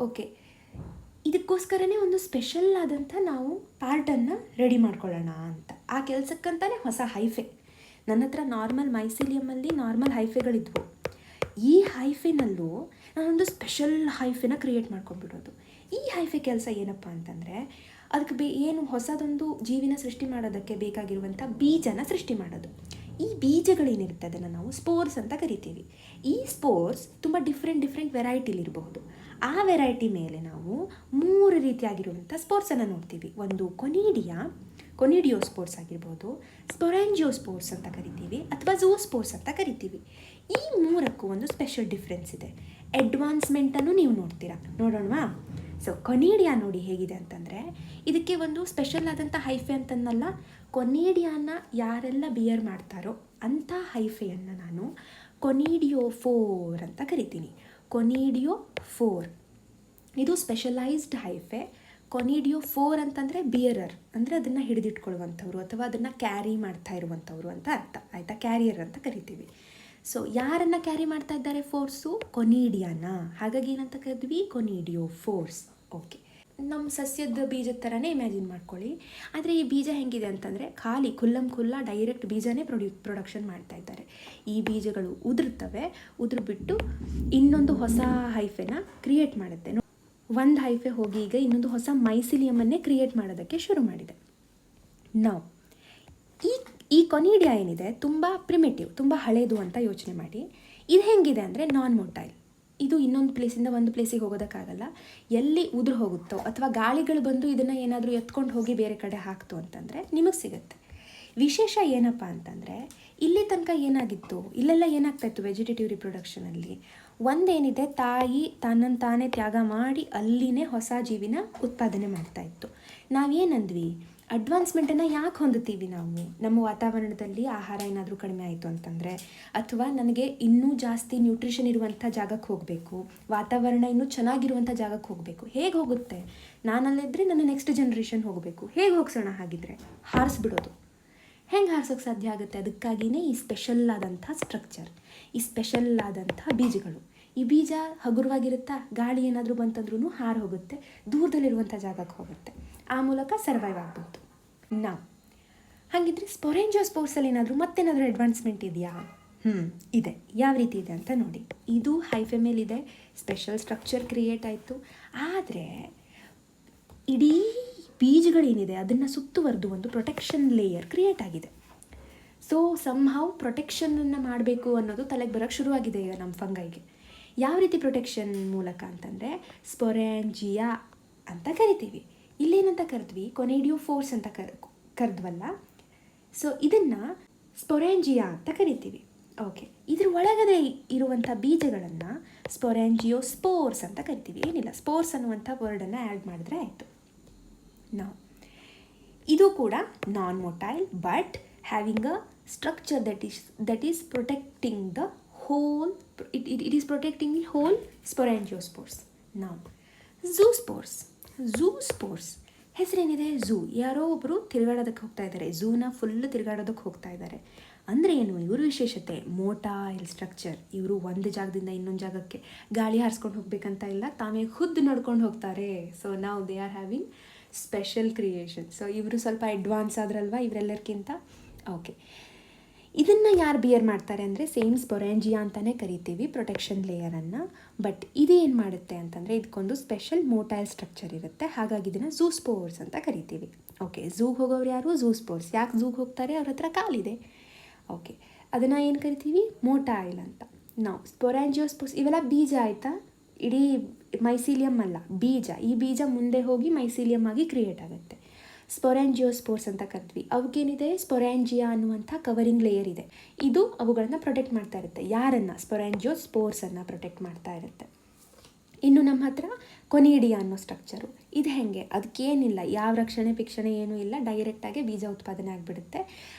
ಓಕೆ, ಇದಕ್ಕೋಸ್ಕರನೇ ಒಂದು ಸ್ಪೆಷಲ್ ಆದಂಥ ನಾವು ಪಾರ್ಟನ್ನು ರೆಡಿ ಮಾಡ್ಕೊಳ್ಳೋಣ ಅಂತ, ಆ ಕೆಲಸಕ್ಕಂತಾನೆ ಹೊಸ ಹೈಫೆ. ನನ್ನ ಹತ್ರ ನಾರ್ಮಲ್ ಮೈಸೀಲಿಯಮಲ್ಲಿ ನಾರ್ಮಲ್ ಹೈಫೆಗಳಿದ್ವು. ಈ ಹೈಫೆನಲ್ಲೂ ನಾನೊಂದು ಸ್ಪೆಷಲ್ ಹೈಫೆನ ಕ್ರಿಯೇಟ್ ಮಾಡ್ಕೊಂಡ್ಬಿಡೋದು. ಈ ಹೈಫೆ ಕೆಲಸ ಏನಪ್ಪ ಅಂತಂದರೆ, ಅದಕ್ಕೆ ಏನು ಹೊಸದೊಂದು ಜೀವಿನ ಸೃಷ್ಟಿ ಮಾಡೋದಕ್ಕೆ ಬೇಕಾಗಿರುವಂಥ ಬೀಜನ ಸೃಷ್ಟಿ ಮಾಡೋದು. ಈ ಬೀಜಗಳೇನಿರುತ್ತೆ ಅದನ್ನು ನಾವು ಸ್ಪೋರ್ಸ್ ಅಂತ ಕರಿತೀವಿ. ಈ ಸ್ಪೋರ್ಸ್ ತುಂಬ ಡಿಫ್ರೆಂಟ್ ವೆರೈಟಿಲಿರಬಹುದು. ಆ ವೆರೈಟಿ ಮೇಲೆ ನಾವು 3 ರೀತಿಯಾಗಿರುವಂಥ ಸ್ಪೋರ್ಟ್ಸನ್ನು ನೋಡ್ತೀವಿ. ಒಂದು ಕೊನಿಡಿಯೋ ಸ್ಪೋರ್ಟ್ಸ್ ಆಗಿರ್ಬೋದು, ಸ್ಪೊರಾಂಜಿಯೋ ಸ್ಪೋರ್ಟ್ಸ್ ಅಂತ ಕರಿತೀವಿ, ಅಥವಾ ಝೂ ಸ್ಪೋರ್ಟ್ಸ್ ಅಂತ ಕರಿತೀವಿ. ಈ 3ಕ್ಕೂ ಒಂದು ಸ್ಪೆಷಲ್ ಡಿಫ್ರೆನ್ಸ್ ಇದೆ. ಅಡ್ವಾನ್ಸ್ಮೆಂಟನ್ನು ನೀವು ನೋಡ್ತೀರಾ, ನೋಡೋಣವಾ? ಸೊ ಕೊನಿಡಿಯಾ ನೋಡಿ ಹೇಗಿದೆ ಅಂತಂದರೆ, ಇದಕ್ಕೆ ಒಂದು ಸ್ಪೆಷಲ್ ಆದಂಥ ಹೈಫೆ ಅಂತಂದಲ್ಲ, ಕೊನಿಡಿಯಾನ ಯಾರೆಲ್ಲ ಬಿಯರ್ ಮಾಡ್ತಾರೋ ಅಂಥ ಹೈಫೆಯನ್ನು ನಾನು ಕೊನಿಡಿಯೋ 4 ಅಂತ ಕರಿತೀನಿ. ಕೊನಿಡಿಯೋ 4 ಇದು ಸ್ಪೆಷಲೈಸ್ಡ್ ಹೈಫೆ. ಕೊನಿಡಿಯೋ 4 ಅಂತಂದರೆ ಬಿಯರರ್, ಅಂದರೆ ಅದನ್ನು ಹಿಡಿದಿಟ್ಕೊಳ್ಳುವಂಥವ್ರು ಅಥವಾ ಅದನ್ನು ಕ್ಯಾರಿ ಮಾಡ್ತಾ ಇರುವಂಥವ್ರು ಅಂತ ಅರ್ಥ, ಆಯಿತಾ? ಕ್ಯಾರಿಯರ್ ಅಂತ ಕರಿತೀವಿ. ಸೊ ಯಾರನ್ನು ಕ್ಯಾರಿ ಮಾಡ್ತಾ ಇದ್ದಾರೆ ಫೋರ್ಸು? ಕೊನಿಡಿಯಾನ. ಹಾಗಾಗಿ ಏನಂತ ಕರಿದ್ವಿ? ಕೊನಿಡಿಯೋ ಫೋರ್ಸ್. ಓಕೆ, ನಮ್ಮ ಸಸ್ಯದ ಬೀಜದ ಥರನೇ ಇಮ್ಯಾಜಿನ್ ಮಾಡ್ಕೊಳ್ಳಿ. ಆದರೆ ಈ ಬೀಜ ಹೆಂಗಿದೆ ಅಂತಂದರೆ, ಖಾಲಿ ಖುಲ್ಲ ಡೈರೆಕ್ಟ್ ಬೀಜನೇ ಪ್ರೊಡಕ್ಷನ್ ಮಾಡ್ತಾ ಇದ್ದಾರೆ. ಈ ಬೀಜಗಳು ಉದುರ್ಬಿಟ್ಟು ಇನ್ನೊಂದು ಹೊಸ ಹೈಫೆನ ಕ್ರಿಯೇಟ್ ಮಾಡುತ್ತೆ. ಒಂದು ಹೈಫೆ ಹೋಗಿ ಈಗ ಇನ್ನೊಂದು ಹೊಸ ಮೈಸಿಲಿಯಮನ್ನೇ ಕ್ರಿಯೇಟ್ ಮಾಡೋದಕ್ಕೆ ಶುರು ಮಾಡಿದೆ. ನಾವು ಈ ಕೊನಿಡಿಯಾ ಏನಿದೆ ತುಂಬ ಪ್ರಿಮಿಟಿವ್, ತುಂಬ ಹಳೇದು ಅಂತ ಯೋಚನೆ ಮಾಡಿ. ಇದು ಹೆಂಗಿದೆ ಅಂದರೆ ನಾನ್ ಮೊಟೈಲ್. ಇದು ಇನ್ನೊಂದು ಪ್ಲೇಸಿಂದ ಒಂದು ಪ್ಲೇಸಿಗೆ ಹೋಗೋದಕ್ಕಾಗಲ್ಲ. ಎಲ್ಲಿ ಉದುರು ಹೋಗುತ್ತೋ ಅಥವಾ ಗಾಳಿಗಳು ಬಂದು ಇದನ್ನು ಏನಾದರೂ ಎತ್ಕೊಂಡು ಹೋಗಿ ಬೇರೆ ಕಡೆ ಹಾಕ್ತು ಅಂತಂದರೆ ನಿಮಗೆ ಸಿಗುತ್ತೆ. ವಿಶೇಷ ಏನಪ್ಪ ಅಂತಂದರೆ, ಇಲ್ಲಿ ತನಕ ಏನಾಗಿತ್ತು, ಇಲ್ಲೆಲ್ಲ ಏನಾಗ್ತಾಯಿತ್ತು ವೆಜಿಟೇಟಿವ್ ರಿಪ್ರೊಡಕ್ಷನಲ್ಲಿ, ಒಂದೇನಿದೆ, ತಾಯಿ ತನ್ನನ್ನು ತಾನೇ ತ್ಯಾಗ ಮಾಡಿ ಅಲ್ಲಿನೇ ಹೊಸ ಜೀವಿನ ಉತ್ಪಾದನೆ ಮಾಡ್ತಾಯಿತ್ತು. ನಾವೇನಂದ್ವಿ, ಅಡ್ವಾನ್ಸ್ಮೆಂಟನ್ನು ಯಾಕೆ ಹೊಂದುತ್ತೀವಿ ನಾವು? ನಮ್ಮ ವಾತಾವರಣದಲ್ಲಿ ಆಹಾರ ಏನಾದರೂ ಕಡಿಮೆ ಆಯಿತು ಅಂತಂದರೆ, ಅಥವಾ ನನಗೆ ಇನ್ನೂ ಜಾಸ್ತಿ ನ್ಯೂಟ್ರಿಷನ್ ಇರುವಂಥ ಜಾಗಕ್ಕೆ ಹೋಗಬೇಕು, ವಾತಾವರಣ ಇನ್ನೂ ಚೆನ್ನಾಗಿರುವಂಥ ಜಾಗಕ್ಕೆ ಹೋಗಬೇಕು. ಹೇಗೆ ಹೋಗುತ್ತೆ? ನಾನಲ್ಲಿದ್ದರೆ ನನ್ನ ನೆಕ್ಸ್ಟ್ ಜನ್ರೇಷನ್ ಹೋಗಬೇಕು. ಹೇಗೆ ಹೋಗ್ಸೋಣ? ಹಾಗಿದ್ರೆ ಹಾರಿಸ್ಬಿಡೋದು. ಹೆಂಗೆ ಹಾರ್ಸೋಕ್ಕೆ ಸಾಧ್ಯ ಆಗುತ್ತೆ? ಅದಕ್ಕಾಗಿಯೇ ಈ ಸ್ಪೆಷಲ್ ಆದಂಥ ಸ್ಟ್ರಕ್ಚರ್, ಈ ಸ್ಪೆಷಲ್ ಆದಂಥ ಬೀಜಗಳು. ಈ ಬೀಜ ಹಗುರವಾಗಿರುತ್ತಾ, ಗಾಳಿ ಏನಾದರೂ ಬಂತಂದ್ರೂ ಹಾರು ಹೋಗುತ್ತೆ, ದೂರದಲ್ಲಿರುವಂಥ ಜಾಗಕ್ಕೆ ಹೋಗುತ್ತೆ. ಆ ಮೂಲಕ ಸರ್ವೈವ್ ಆಗ್ಬೋದು ನಾವು. ಹಾಗಿದ್ರೆ ಸ್ಪೊರಾಂಜಿಯೋ ಸ್ಪೋರ್ಟ್ಸಲ್ಲಿ ಮತ್ತೇನಾದರೂ ಅಡ್ವಾನ್ಸ್ಮೆಂಟ್ ಇದೆಯಾ? ಇದೆ. ಯಾವ ರೀತಿ ಇದೆ ಅಂತ ನೋಡಿ. ಇದು ಹೈಫೆ ಮೇಲಿದೆ, ಸ್ಪೆಷಲ್ ಸ್ಟ್ರಕ್ಚರ್ ಕ್ರಿಯೇಟ್ ಆಯಿತು. ಆದರೆ ಇಡೀ ಬೀಜಗಳೇನಿದೆ ಅದನ್ನು ಸುತ್ತುವರೆದು ಒಂದು ಪ್ರೊಟೆಕ್ಷನ್ ಲೇಯರ್ ಕ್ರಿಯೇಟ್ ಆಗಿದೆ. ಸೊ ಸಮ್ಹೌ ಪ್ರೊಟೆಕ್ಷನನ್ನು ಮಾಡಬೇಕು ಅನ್ನೋದು ತಲೆಗೆ ಬರೋಕ್ಕೆ ಶುರುವಾಗಿದೆ ಈಗ ನಮ್ಮ ಫಂಗೈಗೆ. ಯಾವ ರೀತಿ ಪ್ರೊಟೆಕ್ಷನ್ ಮೂಲಕ ಅಂತಂದರೆ, ಸ್ಪೊರಾಂಜಿಯಾ ಅಂತ ಕರಿತೀವಿ. ಇಲ್ಲೇನಂತ ಕರೆದ್ವಿ? ಕೊನಿಡಿಯೋ ಫೋರ್ಸ್ ಅಂತ ಕರೆದ್ವಲ್ಲ. ಸೊ ಇದನ್ನು ಸ್ಪೊರಾಂಜಿಯಾ ಅಂತ ಕರಿತೀವಿ. ಓಕೆ, ಇದ್ರ ಒಳಗಡೆ ಇರುವಂಥ ಬೀಜಗಳನ್ನು ಸ್ಪೊರೆಂಜಿಯೋಸ್ಪೋರ್ಸ್ ಅಂತ ಕರಿತೀವಿ. ಏನಿಲ್ಲ, ಸ್ಪೋರ್ಸ್ ಅನ್ನುವಂಥ ವರ್ಡನ್ನು ಆ್ಯಡ್ ಮಾಡಿದ್ರೆ ಆಯಿತು. ನಾವು ಇದು ಕೂಡ non motile but having a structure that is protecting the whole, it is protecting the whole sporangiospores. ನಾವು ಝೂಸ್ಪೋರ್ಸ್ ಹೆಸರೇನಿದೆ, ಝೂ. ಯಾರೋ ಒಬ್ಬರು ತಿರುಗಾಡೋದಕ್ಕೆ ಹೋಗ್ತಾ ಇದ್ದಾರೆ, ಝೂನ ಫುಲ್ ತಿರುಗಾಡೋದಕ್ಕೆ ಹೋಗ್ತಾ ಇದ್ದಾರೆ. ಅಂದರೆ ಏನು ಇವ್ರ ವಿಶೇಷತೆ? ಮೋಟೈಲ್ ಸ್ಟ್ರಕ್ಚರ್. ಇವರು ಒಂದು ಜಾಗದಿಂದ ಇನ್ನೊಂದು ಜಾಗಕ್ಕೆ ಗಾಳಿ ಹಾರಿಸ್ಕೊಂಡು ಹೋಗ್ಬೇಕಂತ ಇಲ್ಲ, ತಾವೇ ಖುದ್ದು ನಡ್ಕೊಂಡು ಹೋಗ್ತಾರೆ. ಸೊ ನಾವು they are having special creation. So ಇವರು ಸ್ವಲ್ಪ ಅಡ್ವಾನ್ಸ್ ಆದ್ರಲ್ವ ಇವರೆಲ್ಲರಿಗಿಂತ. ಓಕೆ, ಇದನ್ನು ಯಾರು ಬಿಯರ್ ಮಾಡ್ತಾರೆ ಅಂದರೆ ಸೇಮ್ ಸ್ಪೊರೆಂಜಿಯಾ ಅಂತಲೇ ಕರಿತೀವಿ ಪ್ರೊಟೆಕ್ಷನ್ ಲೇಯರನ್ನು. ಬಟ್ ಇದೇನು ಮಾಡುತ್ತೆ ಅಂತಂದರೆ ಇದಕ್ಕೊಂದು ಸ್ಪೆಷಲ್ ಮೋಟೈಲ್ ಸ್ಟ್ರಕ್ಚರ್ ಇರುತ್ತೆ, ಹಾಗಾಗಿ ಇದನ್ನು ಝೂಸ್ಪೋರ್ಸ್ ಅಂತ ಕರಿತೀವಿ. ಓಕೆ, ಝೂಗೆ ಹೋಗೋರು ಯಾರು? ಝೂಸ್ಪೋರ್ಸ್. ಯಾಕೆ ಝೂಗೆ ಹೋಗ್ತಾರೆ? ಅವ್ರ ಹತ್ರ ಕಾಲಿದೆ. ಓಕೆ, ಅದನ್ನು ಏನು ಕರಿತೀವಿ? ಮೋಟೈಲ್ ಅಂತ. ನಾವು ಸ್ಪೊರೆಂಜಿಯೋಸ್ಪೋರ್ಸ್ ಇವೆಲ್ಲ ಬೀಜ ಆಯಿತಾ, ಇಡೀ ಮೈಸೀಲಿಯಮ್ ಅಲ್ಲ, ಬೀಜ. ಈ ಬೀಜ ಮುಂದೆ ಹೋಗಿ ಮೈಸೀಲಿಯಮ್ ಆಗಿ ಕ್ರಿಯೇಟ್ ಆಗುತ್ತೆ. ಸ್ಪೊರೆಂಜಿಯೋಸ್ಪೋರ್ಸ್ ಅಂತ ಕರಿತೀವಿ. ಅವಕ್ಕೇನಿದೆ? ಸ್ಪೊರೆಂಜಿಯಾ ಅನ್ನುವಂಥ ಕವರಿಂಗ್ ಲೇಯರ್ ಇದೆ. ಇದು ಅವುಗಳನ್ನು ಪ್ರೊಟೆಕ್ಟ್ ಮಾಡ್ತಾ ಇರುತ್ತೆ. ಯಾರನ್ನು? ಸ್ಪೊರೆಂಜಿಯೋಸ್ಪೋರ್ಸನ್ನು ಪ್ರೊಟೆಕ್ಟ್ ಮಾಡ್ತಾ ಇರುತ್ತೆ. ಇನ್ನು ನಮ್ಮ ಹತ್ರ ಕೊನಿಡಿಯಾ ಅನ್ನೋ ಸ್ಟ್ರಕ್ಚರು. ಇದು ಹೆಂಗೆ? ಅದಕ್ಕೇನಿಲ್ಲ, ಯಾವ ರಕ್ಷಣೆ ಪಿಕ್ಷಣೆ ಏನೂ ಇಲ್ಲ, ಡೈರೆಕ್ಟಾಗಿ ಬೀಜ ಉತ್ಪಾದನೆ ಆಗಿಬಿಡುತ್ತೆ.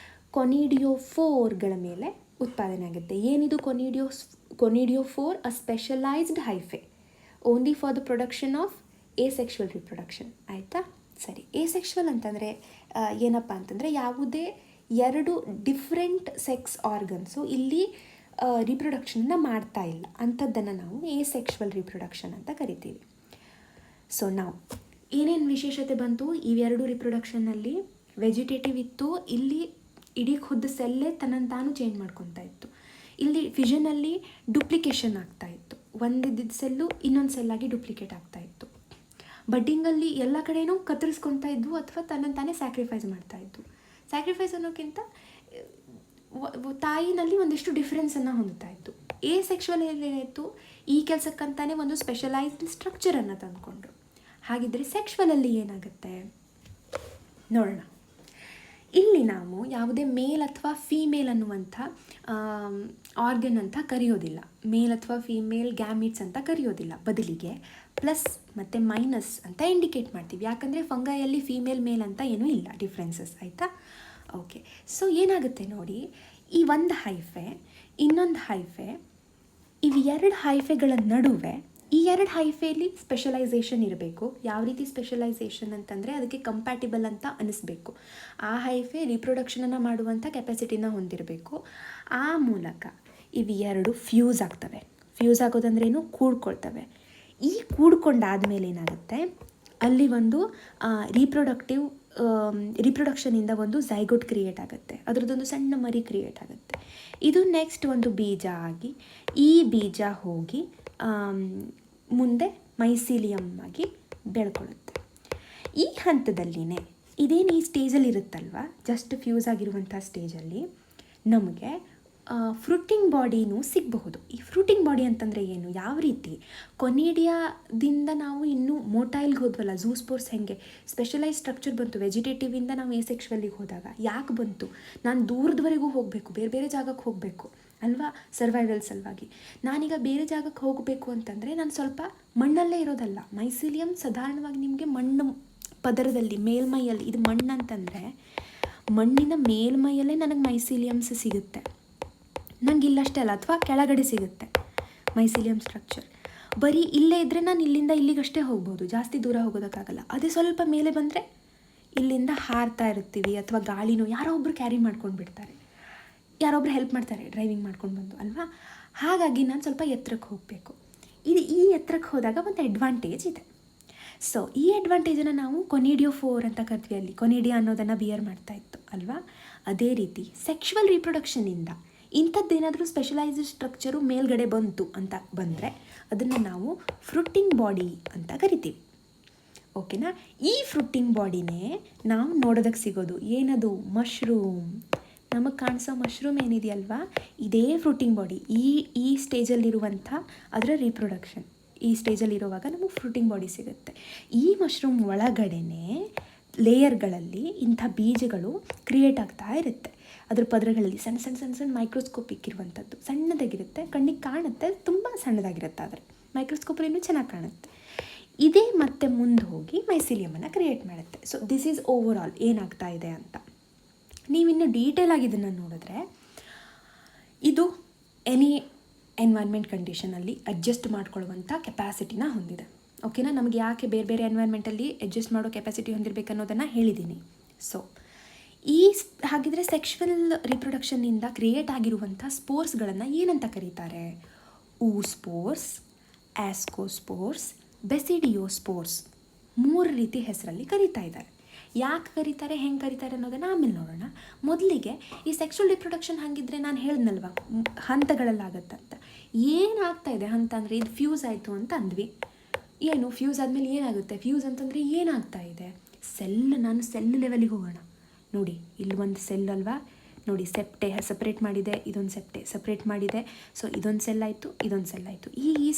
ಕೊನಿಡಿಯೋಫೋರ್ಗಳ ಮೇಲೆ ಉತ್ಪಾದನೆ ಆಗುತ್ತೆ. ಏನಿದು conidiophore? A specialized hyphae only for the production of asexual reproduction. ಆಯಿತಾ? ಸರಿ, ಎಸೆಕ್ಷುವಲ್ ಅಂತಂದರೆ ಏನಪ್ಪ ಅಂತಂದರೆ ಯಾವುದೇ ಎರಡು ಡಿಫ್ರೆಂಟ್ ಸೆಕ್ಸ್ ಆರ್ಗನ್ಸು ಇಲ್ಲಿ ರಿಪ್ರೊಡಕ್ಷನನ್ನು ಮಾಡ್ತಾ ಇಲ್ಲ, ಅಂಥದ್ದನ್ನು ನಾವು ಎಸೆಕ್ಷುವಲ್ ರಿಪ್ರೊಡಕ್ಷನ್ ಅಂತ ಕರಿತೀವಿ. ಸೊ ನಾವು ಏನೇನು ವಿಶೇಷತೆ ಬಂತು ಇವೆರಡು ರಿಪ್ರೊಡಕ್ಷನ್ನಲ್ಲಿ? ವೆಜಿಟೇಟಿವ್ ಇತ್ತು, ಇಲ್ಲಿ ಇಡೀ ಖುದ್ದು ಸೆಲ್ಲೇ ತನ್ನನ್ನು ತಾನು ಚೇಂಜ್ ಮಾಡ್ಕೊತಾ ಇತ್ತು. ಇಲ್ಲಿ ಫಿಷನಲ್ಲಿ ಡುಪ್ಲಿಕೇಶನ್ ಆಗ್ತಾಯಿತ್ತು, ಒಂದಿದ್ದ ಸೆಲ್ಲು ಇನ್ನೊಂದು ಸೆಲ್ಲಾಗಿ ಡುಪ್ಲಿಕೇಟ್ ಆಗ್ತಾಯಿತ್ತು. ಬಡ್ಡಿಂಗಲ್ಲಿ ಎಲ್ಲ ಕಡೆಯೂ ಕತ್ತರಿಸ್ಕೊತಾ ಇದ್ವು ಅಥವಾ ತನ್ನನ್ನು ತಾನೇ ಸ್ಯಾಕ್ರಿಫೈಸ್ ಮಾಡ್ತಾಯಿದ್ವು. ಸ್ಯಾಕ್ರಿಫೈಸ್ ಅನ್ನೋಕ್ಕಿಂತ ತಾಯಿನಲ್ಲಿ ಒಂದಿಷ್ಟು ಡಿಫ್ರೆನ್ಸನ್ನು ಹೊಂದ್ತಾ ಇತ್ತು. ಸೆಕ್ಷುವಲ್ ಏನಾಯಿತು? ಈ ಕೆಲಸಕ್ಕಂತಾನೆ ಒಂದು ಸ್ಪೆಷಲೈಸ್ಡ್ ಸ್ಟ್ರಕ್ಚರನ್ನು ತಂದುಕೊಂಡ್ರು. ಹಾಗಿದ್ದರೆ ಸೆಕ್ಷುವಲಲ್ಲಿ ಏನಾಗುತ್ತೆ ನೋಡೋಣ. ಇಲ್ಲಿ ನಾವು ಯಾವುದೇ ಮೇಲ್ ಅಥವಾ ಫೀಮೇಲ್ ಅನ್ನುವಂಥ ಆರ್ಗನ್ ಅಂತ ಕರೆಯೋದಿಲ್ಲ, ಮೇಲ್ ಅಥವಾ ಫೀಮೇಲ್ ಗ್ಯಾಮಿಟ್ಸ್ ಅಂತ ಕರೆಯೋದಿಲ್ಲ. ಬದಲಿಗೆ ಪ್ಲಸ್ ಮತ್ತು ಮೈನಸ್ ಅಂತ ಇಂಡಿಕೇಟ್ ಮಾಡ್ತೀವಿ. ಯಾಕಂದರೆ ಫಂಗೈಯಲ್ಲಿ ಫೀಮೇಲ್ ಮೇಲ್ ಅಂತ ಏನೂ ಇಲ್ಲ ಡಿಫ್ರೆನ್ಸಸ್. ಆಯಿತಾ? ಓಕೆ, ಸೊ ಏನಾಗುತ್ತೆ ನೋಡಿ, ಈ ಒಂದು ಹೈಫೆ ಇನ್ನೊಂದು ಹೈಫೆ, ಇವು ಎರಡು ಹೈಫೆಗಳ ನಡುವೆ ಈ ಎರಡು ಹೈಫೆಯಲ್ಲಿ ಸ್ಪೆಷಲೈಸೇಷನ್ ಇರಬೇಕು. ಯಾವ ರೀತಿ ಸ್ಪೆಷಲೈಸೇಷನ್ ಅಂತಂದರೆ ಅದಕ್ಕೆ ಕಂಪ್ಯಾಟಿಬಲ್ ಅಂತ ಅನ್ನಿಸ್ಬೇಕು. ಆ ಹೈಫೆ ರಿಪ್ರೊಡಕ್ಷನನ್ನು ಮಾಡುವಂಥ ಕೆಪಾಸಿಟಿನ ಹೊಂದಿರಬೇಕು. ಆ ಮೂಲಕ ಇವು ಎರಡು ಫ್ಯೂಸ್ ಆಗ್ತವೆ. ಫ್ಯೂಸ್ ಆಗೋದಂದ್ರೇನು? ಕೂಡ್ಕೊಳ್ತವೆ. ಈ ಕೂಡ್ಕೊಂಡಾದಮೇಲೆ ಏನಾಗುತ್ತೆ, ಅಲ್ಲಿ ಒಂದು ರಿಪ್ರೊಡಕ್ಷನಿಂದ ಒಂದು ಝೈಗೋಟ್ ಕ್ರಿಯೇಟ್ ಆಗುತ್ತೆ, ಅದರದ್ದೊಂದು ಸಣ್ಣ ಮರಿ ಕ್ರಿಯೇಟ್ ಆಗುತ್ತೆ. ಇದು ನೆಕ್ಸ್ಟ್ ಒಂದು ಬೀಜ ಆಗಿ, ಈ ಬೀಜ ಹೋಗಿ ಮುಂದೆ ಮೈಸೀಲಿಯಮ್ ಆಗಿ ಬೆಳ್ಕೊಳ್ಳುತ್ತೆ. ಈ ಹಂತದಲ್ಲಿನೇ ಇದೇನು ಈ ಸ್ಟೇಜಲ್ಲಿ ಇರುತ್ತಲ್ವ, ಜಸ್ಟ್ ಫ್ಯೂಸ್ ಆಗಿರುವಂಥ ಸ್ಟೇಜಲ್ಲಿ ನಮಗೆ ಫ್ರೂಟಿಂಗ್ ಬಾಡಿನೂ ಸಿಗಬಹುದು. ಈ ಫ್ರೂಟಿಂಗ್ ಬಾಡಿ ಅಂತಂದರೆ ಏನು? ಯಾವ ರೀತಿ ಕೊನಿಡಿಯಾದಿಂದ ನಾವು ಇನ್ನೂ ಮೋಟೈಲ್ಗೆ ಹೋದ್ವಲ್ಲ, ಝೂಸ್ಪೋರ್ಸ್ ಹೆಂಗೆ ಸ್ಪೆಷಲೈಸ್ ಸ್ಟ್ರಕ್ಚರ್ ಬಂತು, ವೆಜಿಟೇಟಿವಿಂದ ನಾವು ಎಸೆಕ್ಷುವಲ್ಲಿಗೆ ಹೋದಾಗ ಯಾಕೆ ಬಂತು? ನಾನು ದೂರದವರೆಗೂ ಹೋಗಬೇಕು, ಬೇರೆ ಬೇರೆ ಜಾಗಕ್ಕೆ ಹೋಗಬೇಕು ಅಲ್ವಾ, ಸರ್ವೈವಲ್ ಸಲುವಾಗಿ. ನಾನೀಗ ಬೇರೆ ಜಾಗಕ್ಕೆ ಹೋಗಬೇಕು ಅಂತಂದರೆ ನಾನು ಸ್ವಲ್ಪ ಮಣ್ಣಲ್ಲೇ ಇರೋದಲ್ಲ. ಮೈಸೀಲಿಯಮ್ ಸಾಧಾರಣವಾಗಿ ನಿಮಗೆ ಮಣ್ಣು ಪದರದಲ್ಲಿ ಮೇಲ್ಮೈಯಲ್ಲಿ, ಇದು ಮಣ್ಣು ಅಂತಂದರೆ ಮಣ್ಣಿನ ಮೇಲ್ಮೈಯಲ್ಲೇ ನನಗೆ ಮೈಸೀಲಿಯಮ್ಸ್ ಸಿಗುತ್ತೆ. ನನಗೆ ಇಲ್ಲಷ್ಟೇ ಅಲ್ಲ, ಅಥವಾ ಕೆಳಗಡೆ ಸಿಗುತ್ತೆ ಮೈಸೀಲಿಯಮ್ ಸ್ಟ್ರಕ್ಚರ್. ಬರೀ ಇಲ್ಲೇ ಇದ್ದರೆ ನಾನು ಇಲ್ಲಿಂದ ಇಲ್ಲಿಗಷ್ಟೇ ಹೋಗ್ಬೋದು, ಜಾಸ್ತಿ ದೂರ ಹೋಗೋದಕ್ಕಾಗಲ್ಲ. ಅದೇ ಸ್ವಲ್ಪ ಮೇಲೆ ಬಂದರೆ ಇಲ್ಲಿಂದ ಹಾರ್ತಾ ಇರ್ತೀವಿ, ಅಥವಾ ಗಾಳಿನೋ ಯಾರೋ ಒಬ್ಬರು ಕ್ಯಾರಿ ಮಾಡ್ಕೊಂಡು ಬಿಡ್ತಾರೆ, ಯಾರೊಬ್ರು ಹೆಲ್ಪ್ ಮಾಡ್ತಾರೆ ಡ್ರೈವಿಂಗ್ ಮಾಡ್ಕೊಂಡು ಬಂದು ಅಲ್ವಾ. ಹಾಗಾಗಿ ನಾನು ಸ್ವಲ್ಪ ಎತ್ತರಕ್ಕೆ ಹೋಗಬೇಕು. ಈ ಎತ್ತರಕ್ಕೆ ಹೋದಾಗ ಒಂದು ಅಡ್ವಾಂಟೇಜ್ ಇದೆ. ಸೊ ಈ ಅಡ್ವಾಂಟೇಜನ್ನು ನಾವು ಕೊನಿಡಿಯೋಫೋರ್ ಅಂತ ಕರಿತೀವಿ. ಅಲ್ಲಿ ಕೊನಿಡಿಯಾ ಅನ್ನೋದನ್ನು ಬಿಯರ್ ಮಾಡ್ತಾ ಇತ್ತು ಅಲ್ವಾ. ಅದೇ ರೀತಿ ಸೆಕ್ಷುವಲ್ ರಿಪ್ರೊಡಕ್ಷನಿಂದ ಇಂಥದ್ದೇನಾದರೂ ಸ್ಪೆಷಲೈಸ್ಡ್ ಸ್ಟ್ರಕ್ಚರು ಮೇಲ್ಗಡೆ ಬಂತು ಅಂತ ಬಂದರೆ ಅದನ್ನು ನಾವು ಫ್ರೂಟಿಂಗ್ ಬಾಡಿ ಅಂತ ಕರಿತೀವಿ. ಓಕೆನಾ? ಈ ಫ್ರೂಟಿಂಗ್ ಬಾಡಿನೇ ನಾವು ನೋಡೋದಕ್ಕೆ ಸಿಗೋದು. ಏನದು? ಮಶ್ರೂಮ್. ನಮಗೆ ಕಾಣಿಸೋ ಮಶ್ರೂಮ್ ಏನಿದೆಯಲ್ವಾ, ಇದೇ ಫ್ರೂಟಿಂಗ್ ಬಾಡಿ. ಈ ಸ್ಟೇಜಲ್ಲಿರುವಂಥ ಅದರ ರಿಪ್ರೊಡಕ್ಷನ್ ಈ ಸ್ಟೇಜಲ್ಲಿರುವಾಗ ನಮಗೆ ಫ್ರೂಟಿಂಗ್ ಬಾಡಿ ಸಿಗುತ್ತೆ. ಈ ಮಶ್ರೂಮ್ ಒಳಗಡೆನೇ ಲೇಯರ್ಗಳಲ್ಲಿ ಇಂಥ ಬೀಜಗಳು ಕ್ರಿಯೇಟ್ ಆಗ್ತಾ ಇರುತ್ತೆ. ಅದ್ರ ಪದರಗಳಲ್ಲಿ ಸಣ್ಣ ಸಣ್ಣ ಸಣ್ಣ ಸಣ್ಣ ಮೈಕ್ರೋಸ್ಕೋಪಿಕ್ ಇರುವಂಥದ್ದು, ಸಣ್ಣದಾಗಿರುತ್ತೆ, ಕಣ್ಣಿಗೆ ಕಾಣುತ್ತೆ, ತುಂಬ ಸಣ್ಣದಾಗಿರುತ್ತೆ, ಆದರೆ ಮೈಕ್ರೋಸ್ಕೋಪಲ್ಲಿ ಇನ್ನೂ ಚೆನ್ನಾಗಿ ಕಾಣುತ್ತೆ. ಇದೇ ಮತ್ತೆ ಮುಂದೆ ಹೋಗಿ ಮೈಸಿಲಿಯಮನ್ನು ಕ್ರಿಯೇಟ್ ಮಾಡುತ್ತೆ. So this is over all ಏನಾಗ್ತಾ ಇದೆ ಅಂತ. ನೀವಿನ್ನು ಡೀಟೇಲ್ ಆಗಿ ಇದನ್ನು ನೋಡಿದ್ರೆ ಇದು ಎನಿ ಎನ್ವೈರ್ಮೆಂಟ್ ಕಂಡೀಷನಲ್ಲಿ ಅಡ್ಜಸ್ಟ್ ಮಾಡ್ಕೊಳ್ಳುವಂಥ ಕೆಪಾಸಿಟಿನ ಹೊಂದಿದೆ. ಓಕೆನಾ? ನಮಗೆ ಯಾಕೆ ಬೇರೆ ಬೇರೆ ಎನ್ವೈರ್ಮೆಂಟಲ್ಲಿ ಅಡ್ಜಸ್ಟ್ ಮಾಡೋ ಕೆಪಾಸಿಟಿ ಹೊಂದಿರಬೇಕು ಅನ್ನೋದನ್ನು ಹೇಳಿದ್ದೀನಿ. ಸೊ ಹಾಗಿದ್ರೆ ಸೆಕ್ಷುವಲ್ ರಿಪ್ರೊಡಕ್ಷನ್ನಿಂದ ಕ್ರಿಯೇಟ್ ಆಗಿರುವಂಥ ಸ್ಪೋರ್ಸ್ಗಳನ್ನು ಏನಂತ ಕರೀತಾರೆ? ಸ್ಪೋರ್ಸ್, ಆಸ್ಕೋಸ್ಪೋರ್ಸ್, ಬೆಸಿಡಿಯೋಸ್ಪೋರ್ಸ್, 3 ರೀತಿ ಹೆಸರಲ್ಲಿ ಕರೀತಾ ಇದ್ದಾರೆ. ಯಾಕೆ ಕರೀತಾರೆ, ಹೆಂಗೆ ಕರೀತಾರೆ ಅನ್ನೋದನ್ನು ಆಮೇಲೆ ನೋಡೋಣ. ಮೊದಲಿಗೆ ಈ ಸೆಕ್ಷುವಲ್ ರಿಪ್ರೊಡಕ್ಷನ್ ಹಾಗಿದ್ರೆ ನಾನು ಹೇಳಿದ್ನಲ್ವ ಹಂತಗಳಲ್ಲಾಗತ್ತಂತ. ಏನಾಗ್ತಾ ಇದೆ ಹಂತ ಅಂದರೆ, ಇದು ಫ್ಯೂಸ್ ಆಯಿತು ಅಂತ ಅಂದ್ವಿ. ಏನು ಫ್ಯೂಸ್ ಆದಮೇಲೆ ಏನಾಗುತ್ತೆ? ಫ್ಯೂಸ್ ಅಂತಂದರೆ ಏನಾಗ್ತಾ ಇದೆ? ನಾನು ಸೆಲ್ ಲೆವೆಲಿಗೆ ಹೋಗೋಣ. ನೋಡಿ, ಇಲ್ಲಿ ಒಂದು ಸೆಲ್ ಅಲ್ವಾ, ನೋಡಿ ಸೆಪ್ಟೆ ಸಪ್ರೇಟ್ ಮಾಡಿದೆ, ಇದೊಂದು ಸೆಪ್ಟೆ ಸಪ್ರೇಟ್ ಮಾಡಿದೆ. ಸೊ ಇದೊಂದು ಸೆಲ್ ಆಯಿತು, ಇದೊಂದು ಸೆಲ್ ಆಯಿತು. ಈ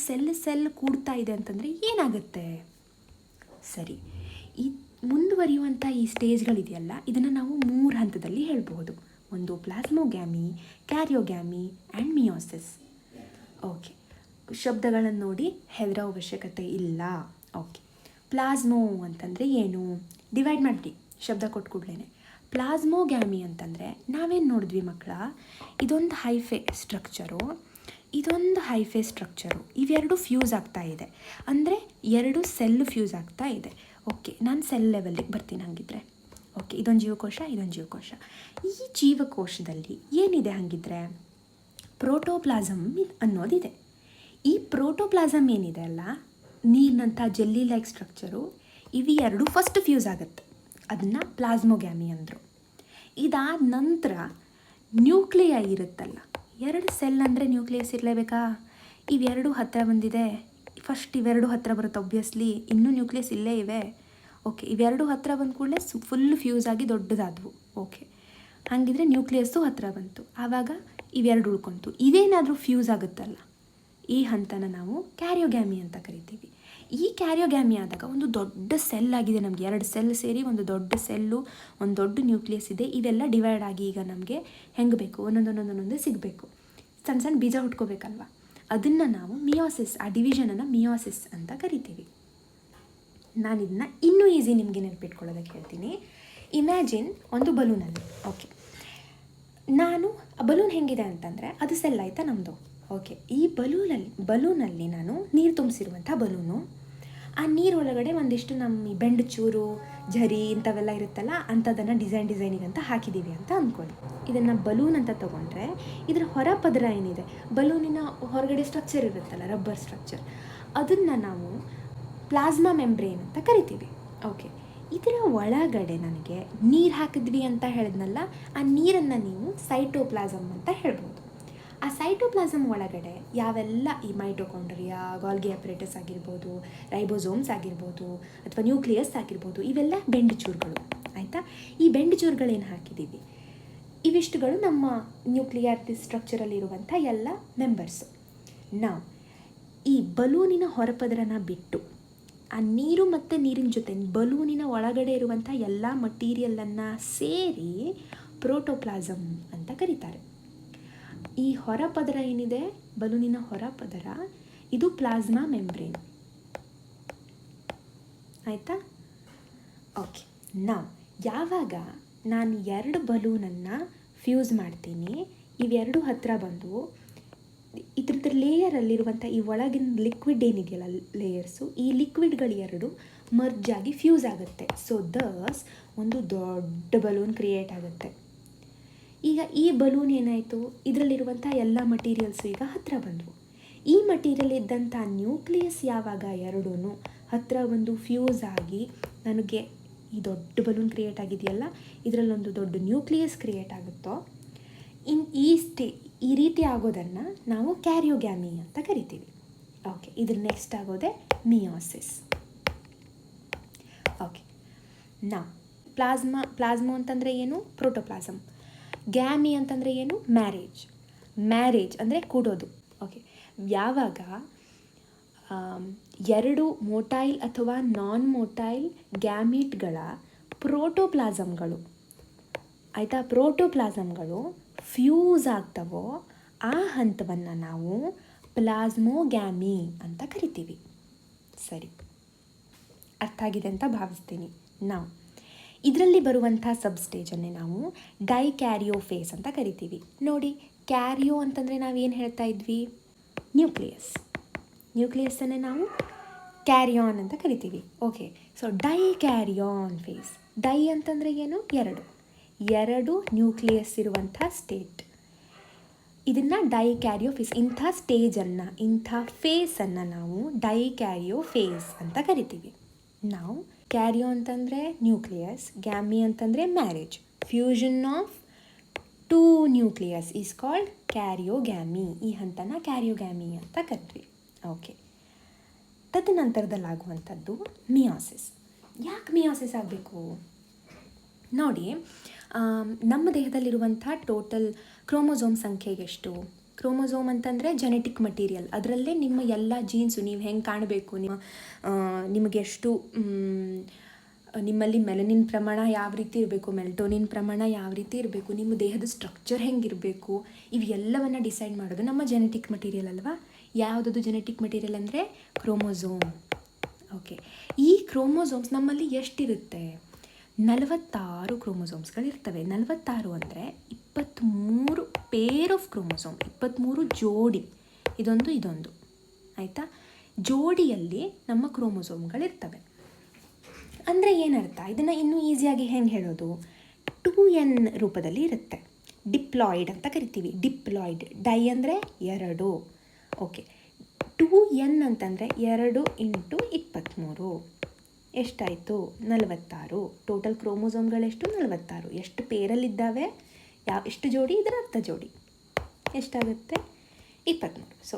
ಸೆಲ್ ಕೂಡ್ತಾ ಇದೆ ಅಂತಂದರೆ ಏನಾಗುತ್ತೆ? ಸರಿ, ಈ ಮುಂದುವರಿಯುವಂಥ ಈ ಸ್ಟೇಜ್ಗಳಿದೆಯಲ್ಲ, ಇದನ್ನು ನಾವು 3 ಹಂತದಲ್ಲಿ ಹೇಳ್ಬೋದು. ಒಂದು ಪ್ಲಾಸ್ಮೋಗ್ಯಾಮಿ, ಕ್ಯಾರಿಯೋಗ್ಯಾಮಿ ಆ್ಯಂಡ್ ಮಿಯೋಸಿಸ್. ಓಕೆ, ಶಬ್ದಗಳನ್ನು ನೋಡಿ ಹೆದರೋ ಅವಶ್ಯಕತೆ ಇಲ್ಲ. ಓಕೆ, ಪ್ಲಾಸ್ಮೋ ಅಂತಂದರೆ ಏನು? ಡಿವೈಡ್ ಮಾಡಿ ಶಬ್ದ ಕೊಟ್ಟು ಕೂಡಲೇ. ಪ್ಲಾಸ್ಮೋಗ್ಯಾಮಿ ಅಂತಂದರೆ ನಾವೇನು ನೋಡಿದ್ವಿ ಮಕ್ಕಳ? ಇದೊಂದು ಹೈಫೆ ಸ್ಟ್ರಕ್ಚರು, ಇದೊಂದು ಹೈಫೆ ಸ್ಟ್ರಕ್ಚರು, ಇವೆರಡು ಫ್ಯೂಸ್ ಆಗ್ತಾ ಇದೆ. ಅಂದರೆ 2 ಸೆಲ್ ಫ್ಯೂಸ್ ಆಗ್ತಾ ಇದೆ. ಓಕೆ, ನಾನು ಸೆಲ್ ಲೆವೆಲ್ಲಿಗೆ ಬರ್ತೀನಿ ಹಾಗಿದ್ರೆ. ಓಕೆ, ಇದೊಂದು ಜೀವಕೋಶ, ಇದೊಂದು ಜೀವಕೋಶ. ಈ ಜೀವಕೋಶದಲ್ಲಿ ಏನಿದೆ ಹಾಗಿದ್ರೆ? ಪ್ರೋಟೋಪ್ಲಾಸಮ್ ಅನ್ನೋದಿದೆ. ಈ ಪ್ರೋಟೋಪ್ಲಾಸಮ್ ಏನಿದೆ ಅಲ್ಲ, ನೀರಿನಂಥ ಜೆಲ್ಲಿ ಲೈಕ್ ಸ್ಟ್ರಕ್ಚರು, ಇವೆರಡು ಫಸ್ಟ್ ಫ್ಯೂಸ್ ಆಗುತ್ತೆ. ಅದನ್ನು ಪ್ಲಾಸ್ಮೋಗ್ಯಾಮಿ ಅಂದರು. ಇದಾದ ನಂತರ ನ್ಯೂಕ್ಲಿಯ ಇರುತ್ತಲ್ಲ, 2 ಸೆಲ್ ಅಂದರೆ ನ್ಯೂಕ್ಲಿಯಸ್ ಇರಲೇಬೇಕಾ? ಇವೆರಡು ಹತ್ತಿರ ಬಂದಿದೆ. ಫಸ್ಟ್ ಇವೆರಡು ಹತ್ತಿರ ಬರುತ್ತೆ ಒಬ್ವಿಯಸ್ಲಿ, ಇನ್ನೂ ನ್ಯೂಕ್ಲಿಯಸ್ ಇಲ್ಲೇ ಇವೆ. ಓಕೆ, ಇವೆರಡು ಹತ್ತಿರ ಬಂದ ಕೂಡಲೇ ಫುಲ್ ಫ್ಯೂಸ್ ಆಗಿ ದೊಡ್ಡದಾದವು. ಓಕೆ, ಹಾಗಿದ್ರೆ ನ್ಯೂಕ್ಲಿಯಸ್ಸು ಹತ್ತಿರ ಬಂತು. ಆವಾಗ ಇವೆರಡು ಉಳ್ಕೊಂತು. ಇದೇನಾದರೂ ಫ್ಯೂಸ್ ಆಗುತ್ತಲ್ಲ, ಈ ಹಂತನ ನಾವು ಕ್ಯಾರಿಯೋಗ್ಯಾಮಿ ಅಂತ ಕರಿತೀವಿ. ಈ ಕ್ಯಾರಿಯೋಗ್ಯಾಮಿ ಆದಾಗ ಒಂದು ದೊಡ್ಡ ಸೆಲ್ ಆಗಿದೆ ನಮಗೆ, 2 ಸೆಲ್ ಸೇರಿ ಒಂದು ದೊಡ್ಡ ಸೆಲ್ಲು, ಒಂದು ದೊಡ್ಡ ನ್ಯೂಕ್ಲಿಯಸ್ ಇದೆ. ಇವೆಲ್ಲ ಡಿವೈಡ್ ಆಗಿ ಈಗ ನಮಗೆ ಹೆಂಗೆ ಬೇಕು ಒಂದೊಂದೊಂದೊಂದೊಂದೇ ಸಿಗಬೇಕು, ಸಣ್ಣ ಸಣ್ಣ ಬೀಜ ಹುಟ್ಕೋಬೇಕಲ್ವ. ಅದನ್ನು ನಾವು ಮಿಯೋಸಿಸ್, ಆ ಡಿವಿಷನನ್ನು ಮಿಯೋಸಿಸ್ ಅಂತ ಕರಿತೀವಿ. ನಾನು ಇದನ್ನ ಇನ್ನೂ ಈಸಿ ನಿಮಗೆ ನೆನಪಿಟ್ಕೊಳ್ಳೋದಕ್ಕೆ ಹೇಳ್ತೀನಿ. ಇಮ್ಯಾಜಿನ್ ಒಂದು ಬಲೂನಲ್ಲಿ. ಓಕೆ, ನಾನು ಆ ಬಲೂನ್ ಹೆಂಗಿದೆ ಅಂತಂದರೆ ಅದು ಸೆಲ್ ಆಯಿತಾ ನಮ್ಮದು. ಓಕೆ, ಈ ಬಲೂನಲ್ಲಿ ನಾನು ನೀರು ತುಂಬಿಸಿರುವಂಥ ಬಲೂನು, ಆ ನೀರೊಳಗಡೆ ಒಂದಿಷ್ಟು ನಮ್ಮ ಬೆಂಡು ಚೂರು, ಝರಿ ಇಂಥವೆಲ್ಲ ಇರುತ್ತಲ್ಲ, ಅಂಥದ್ದನ್ನು ಡಿಸೈನಿಗೆ ಅಂತ ಹಾಕಿದ್ದೀವಿ ಅಂತ ಅಂದ್ಕೊಳ್ಳಿ. ಇದನ್ನು ಬಲೂನ್ ಅಂತ ತೊಗೊಂಡ್ರೆ ಇದರ ಹೊರ ಪದರ ಏನಿದೆ, ಬಲೂನಿನ ಹೊರಗಡೆ ಸ್ಟ್ರಕ್ಚರ್ ಇರುತ್ತಲ್ಲ, ರಬ್ಬರ್ ಸ್ಟ್ರಕ್ಚರ್, ಅದನ್ನು ನಾವು ಪ್ಲಾಸ್ಮಾ ಮೆಂಬ್ರೇನ್ ಅಂತ ಕರಿತೀವಿ. ಓಕೆ, ಇದರ ಒಳಗಡೆ ನನಗೆ ನೀರು ಹಾಕಿದ್ವಿ ಅಂತ ಹೇಳಿದ್ನಲ್ಲ, ಆ ನೀರನ್ನು ನೀವು ಸೈಟೋಪ್ಲಾಸಮ್ ಅಂತ ಹೇಳ್ಬೋದು. ಆ ಸೈಟೋಪ್ಲಾಸಮ್ ಒಳಗಡೆ ಯಾವೆಲ್ಲ ಈ ಮೈಟೋಕಾಂಡ್ರಿಯಾ, ಗಾಲ್ಗಿ ಅಪರೇಟಸ್ ಆಗಿರ್ಬೋದು, ರೈಬೋಸೋಮ್ಸ್ ಆಗಿರ್ಬೋದು, ಅಥವಾ ನ್ಯೂಕ್ಲಿಯಸ್ ಆಗಿರ್ಬೋದು, ಇವೆಲ್ಲ ಬೆಂಡು ಚೂರುಗಳು. ಆಯಿತಾ? ಈ ಬೆಂಡು ಚೂರುಗಳೇನು ಹಾಕಿದ್ದೀವಿ, ಇವಿಷ್ಟುಗಳು ನಮ್ಮ ನ್ಯೂಕ್ಲಿಯರ್ ಸ್ಟ್ರಕ್ಚರಲ್ಲಿರುವಂಥ ಎಲ್ಲ ಮೆಂಬರ್ಸು. ನಾವು ಈ ಬಲೂನಿನ ಹೊರಪದರನ ಬಿಟ್ಟು ಆ ನೀರು ಮತ್ತು ನೀರಿನ ಜೊತೆ ಬಲೂನಿನ ಒಳಗಡೆ ಇರುವಂಥ ಎಲ್ಲ ಮಟೀರಿಯಲನ್ನು ಸೇರಿ ಪ್ರೋಟೋಪ್ಲಾಸಮ್ ಅಂತ ಕರೀತಾರೆ. ಈ ಹೊರಪದರ ಏನಿದೆ, ಬಲೂನಿನ ಹೊರಪದರ, ಇದು ಪ್ಲಾಸ್ಮಾ ಮೆಂಬ್ರೇನ್. ಆಯಿತಾ? ಓಕೆ, ಯಾವಾಗ ನಾನು 2 ಬಲೂನನ್ನು ಫ್ಯೂಸ್ ಮಾಡ್ತೀನಿ, ಇವೆರಡು ಹತ್ತಿರ ಬಂದು ಇದ್ರ ಲೇಯರಲ್ಲಿರುವಂಥ ಈ ಒಳಗಿನ ಲಿಕ್ವಿಡ್ ಏನಿದೆಯಲ್ಲ ಲೇಯರ್ಸು, ಈ ಲಿಕ್ವಿಡ್ಗಳು 2 ಮರ್ಜ್ ಆಗಿ ಫ್ಯೂಸ್ ಆಗುತ್ತೆ. ಸೊ ದಸ್ ಒಂದು ದೊಡ್ಡ ಬಲೂನ್ ಕ್ರಿಯೇಟ್ ಆಗುತ್ತೆ. ಈಗ ಈ ಬಲೂನ್ ಏನಾಯಿತು, ಇದರಲ್ಲಿರುವಂಥ ಎಲ್ಲ ಮಟೀರಿಯಲ್ಸು ಈಗ ಹತ್ತಿರ ಬಂದವು. ಈ ಮಟೀರಿಯಲ್ ಇದ್ದಂಥ ನ್ಯೂಕ್ಲಿಯಸ್ ಯಾವಾಗ 2 ಹತ್ತಿರ ಬಂದು ಫ್ಯೂಸ್ ಆಗಿ ನನಗೆ ಈ ದೊಡ್ಡ ಬಲೂನ್ ಕ್ರಿಯೇಟ್ ಆಗಿದೆಯಲ್ಲ, ಇದರಲ್ಲೊಂದು ದೊಡ್ಡ ನ್ಯೂಕ್ಲಿಯಸ್ ಕ್ರಿಯೇಟ್ ಆಗುತ್ತೋ, ಈ ರೀತಿ ಆಗೋದನ್ನು ನಾವು ಕ್ಯಾರಿಯೋಗ್ಯಾಮಿ ಅಂತ ಕರಿತೀವಿ. ಓಕೆ, ಇದ್ರ ನೆಕ್ಸ್ಟ್ ಆಗೋದೆ ಮಿಯೋಸಿಸ್. ಓಕೆ, ಪ್ಲಾಸ್ಮೋ ಅಂತಂದರೆ ಏನು? ಪ್ರೋಟೋಪ್ಲಾಸಮ್. ಗ್ಯಾಮಿ ಅಂತಂದರೆ ಏನು? ಮ್ಯಾರೇಜ್ ಅಂದರೆ ಕೂಡೋದು. ಓಕೆ, ಯಾವಾಗ 2 ಮೋಟೈಲ್ ಅಥವಾ ನಾನ್ ಮೋಟೈಲ್ ಗ್ಯಾಮೀಟ್ಗಳ ಪ್ರೋಟೋಪ್ಲಾಸಮ್ಗಳು, ಆಯಿತಾ, ಪ್ರೋಟೋಪ್ಲಾಸಮ್ಗಳು ಫ್ಯೂಸ್ ಆಗ್ತವೋ ಆ ಹಂತವನ್ನು ನಾವು ಪ್ಲಾಸ್ಮೋಗ್ಯಾಮಿ ಅಂತ ಕರಿತೀವಿ. ಸರಿ, ಅರ್ಥ ಆಗಿದೆ ಅಂತ ಭಾವಿಸ್ತೀನಿ. ನಾವು ಇದರಲ್ಲಿ ಬರುವಂಥ ಸಬ್ಸ್ಟೇಜನ್ನೇ ನಾವು ಡೈಕ್ಯಾರಿಯೋಫೇಸ್ ಅಂತ ಕರಿತೀವಿ. ನೋಡಿ, ಕ್ಯಾರಿಯೋ ಅಂತಂದರೆ ನಾವೇನು ಹೇಳ್ತಾ ಇದ್ವಿ? ನ್ಯೂಕ್ಲಿಯಸ್ಸನ್ನೇ ನಾವು ಕ್ಯಾರಿಯಾನ್ ಅಂತ ಕರಿತೀವಿ. Okay, so dikaryon phase. Di ಅಂತಂದರೆ ಏನು? ಎರಡು ನ್ಯೂಕ್ಲಿಯಸ್ ಇರುವಂಥ ಸ್ಟೇಟ್. ಇದನ್ನು ಡೈಕ್ಯಾರಿಯೋಫೇಸ್, ಇಂಥ ಸ್ಟೇಜನ್ನು, ಇಂಥ ಫೇಸನ್ನು ನಾವು ಡೈಕ್ಯಾರಿಯೋಫೇಸ್ ಅಂತ ಕರಿತೀವಿ. ನಾವು ಕ್ಯಾರಿಯೋ ಅಂತಂದರೆ ನ್ಯೂಕ್ಲಿಯಸ್, ಗ್ಯಾಮಿ ಅಂತಂದರೆ marriage. Fusion of 2 nucleus is called karyogamy. ಈ ಹಂತನ ಕ್ಯಾರಿಯೋಗ್ಯಾಮಿ ಅಂತ ಕರಿತೀವಿ. ಓಕೆ, ತದನಂತರದಲ್ಲಾಗುವಂಥದ್ದು ಮಿಯಾಸಿಸ್. ಯಾಕೆ ಮಿಯಾಸಿಸ್ ಆಗಬೇಕು? ನೋಡಿ, ನಮ್ಮ ದೇಹದಲ್ಲಿರುವಂಥ ಟೋಟಲ್ ಕ್ರೋಮೋಸೋಮ್ ಸಂಖ್ಯೆ ಎಷ್ಟು? ಕ್ರೋಮೋಸೋಮ್ ಅಂತಂದರೆ ಜೆನೆಟಿಕ್ ಮಟೀರಿಯಲ್. ಅದರಲ್ಲೇ ನಿಮ್ಮ ಎಲ್ಲ ಜೀನ್ಸು, ನೀವು ಹೆಂಗೆ ಕಾಣಬೇಕು, ನಿಮಗೆಷ್ಟು, ನಿಮ್ಮಲ್ಲಿ ಮೆಲನಿನ್ ಪ್ರಮಾಣ ಯಾವ ರೀತಿ ಇರಬೇಕು, ಮೆಲ್ಟೋನಿನ್ ಪ್ರಮಾಣ ಯಾವ ರೀತಿ ಇರಬೇಕು, ನಿಮ್ಮ ದೇಹದ ಸ್ಟ್ರಕ್ಚರ್ ಹೆಂಗಿರಬೇಕು, ಇವೆಲ್ಲವನ್ನು ಡಿಸೈಡ್ ಮಾಡೋದು ನಮ್ಮ ಜೆನೆಟಿಕ್ ಮಟೀರಿಯಲ್ ಅಲ್ವಾ. ಯಾವುದದು ಜೆನೆಟಿಕ್ ಮಟೀರಿಯಲ್ ಅಂದರೆ ಕ್ರೋಮೋಸೋಮ್. ಓಕೆ, ಈ ಕ್ರೋಮೋಸೋಮ್ಸ್ ನಮ್ಮಲ್ಲಿ ಎಷ್ಟಿರುತ್ತೆ? 46 ಕ್ರೋಮೋಸೋಮ್ಸ್ಗಳಿರ್ತವೆ. 46 ಅಂದರೆ 23 ಪೇರ್ ಆಫ್ ಕ್ರೋಮೋಸೋಮ್, 23 ಜೋಡಿ, ಇದೊಂದು, ಆಯಿತಾ. ಜೋಡಿಯಲ್ಲಿ ನಮ್ಮ ಕ್ರೋಮೋಸೋಮ್ಗಳಿರ್ತವೆ. ಅಂದರೆ ಏನರ್ಥ? ಇದನ್ನು ಇನ್ನೂ ಈಸಿಯಾಗಿ ಹೆಂಗೆ ಹೇಳೋದು? 2n ರೂಪದಲ್ಲಿ ಇರುತ್ತೆ. ಡಿಪ್ಲಾಯ್ಡ್ ಅಂತ ಕರಿತೀವಿ. ಡಿಪ್ಲಾಯ್ಡ್. ಡೈ ಅಂದರೆ 2. ಓಕೆ, 2n ಅಂತಂದರೆ 2 × 23 ಎಷ್ಟಾಯಿತು? 46. ಟೋಟಲ್ ಕ್ರೋಮೋಸೋಮ್ಗಳೆಷ್ಟು? 46. ಎಷ್ಟು ಪೇರಲ್ಲಿದ್ದಾವೆ? ಎಷ್ಟು ಜೋಡಿ? ಇದರ ಅರ್ಥ ಜೋಡಿ. ಎಷ್ಟಾಗುತ್ತೆ? 23. ಸೊ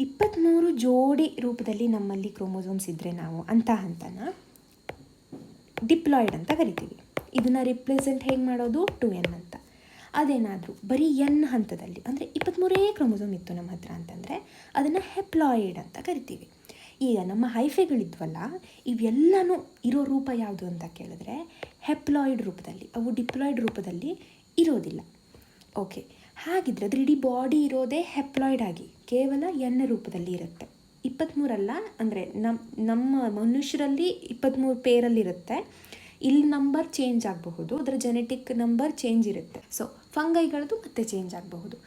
23 ಜೋಡಿ ರೂಪದಲ್ಲಿ ನಮ್ಮಲ್ಲಿ ಕ್ರೋಮೋಸೋಮ್ಸ್ ಇದ್ದರೆ ನಾವು ಅಂಥ ಹಂತನ ಡಿಪ್ಲಾಯ್ಡ್ ಅಂತ ಕರಿತೀವಿ. ಇದನ್ನು ರಿಪ್ರೆಸೆಂಟ್ ಹೇಗೆ ಮಾಡೋದು? 2n ಅಂತ. ಅದೇನಾದರೂ ಬರೀ n ಹಂತದಲ್ಲಿ, ಅಂದರೆ 23 ಕ್ರೋಮೋಸೋಮ್ ಇತ್ತು ನಮ್ಮ ಹತ್ರ ಅಂತಂದರೆ ಅದನ್ನು ಹೆಪ್ಲಾಯ್ಡ್ ಅಂತ ಕರಿತೀವಿ. ಈಗ ನಮ್ಮ ಹೈಫೆಗಳಿದ್ವಲ್ಲ, ಇವೆಲ್ಲನೂ ಇರೋ ರೂಪ ಯಾವುದು ಅಂತ ಕೇಳಿದ್ರೆ ಹೆಪ್ಲಾಯ್ಡ್ ರೂಪದಲ್ಲಿ. ಅವು ಡಿಪ್ಲಾಯ್ಡ್ ರೂಪದಲ್ಲಿ ಇರೋದಿಲ್ಲ. ಓಕೆ, ಹಾಗಿದ್ರೆ ಅದ್ರ ಇಡೀ ಬಾಡಿ ಇರೋದೇ ಹೆಪ್ಲಾಯ್ಡ್ ಆಗಿ ಕೇವಲ n ರೂಪದಲ್ಲಿ ಇರುತ್ತೆ. 23 ಅಲ್ಲ, ಅಂದರೆ ನಮ್ಮ ಮನುಷ್ಯರಲ್ಲಿ 23 ಪೇರಲ್ಲಿರುತ್ತೆ. ಇಲ್ಲಿ ನಂಬರ್ ಚೇಂಜ್ ಆಗಬಹುದು, ಅದರ ಜೆನೆಟಿಕ್ ನಂಬರ್ ಚೇಂಜ್ ಇರುತ್ತೆ. ಸೊ ಫಂಗೈಗಳದ್ದು ಮತ್ತೆ ಚೇಂಜ್ ಆಗಬಹುದು.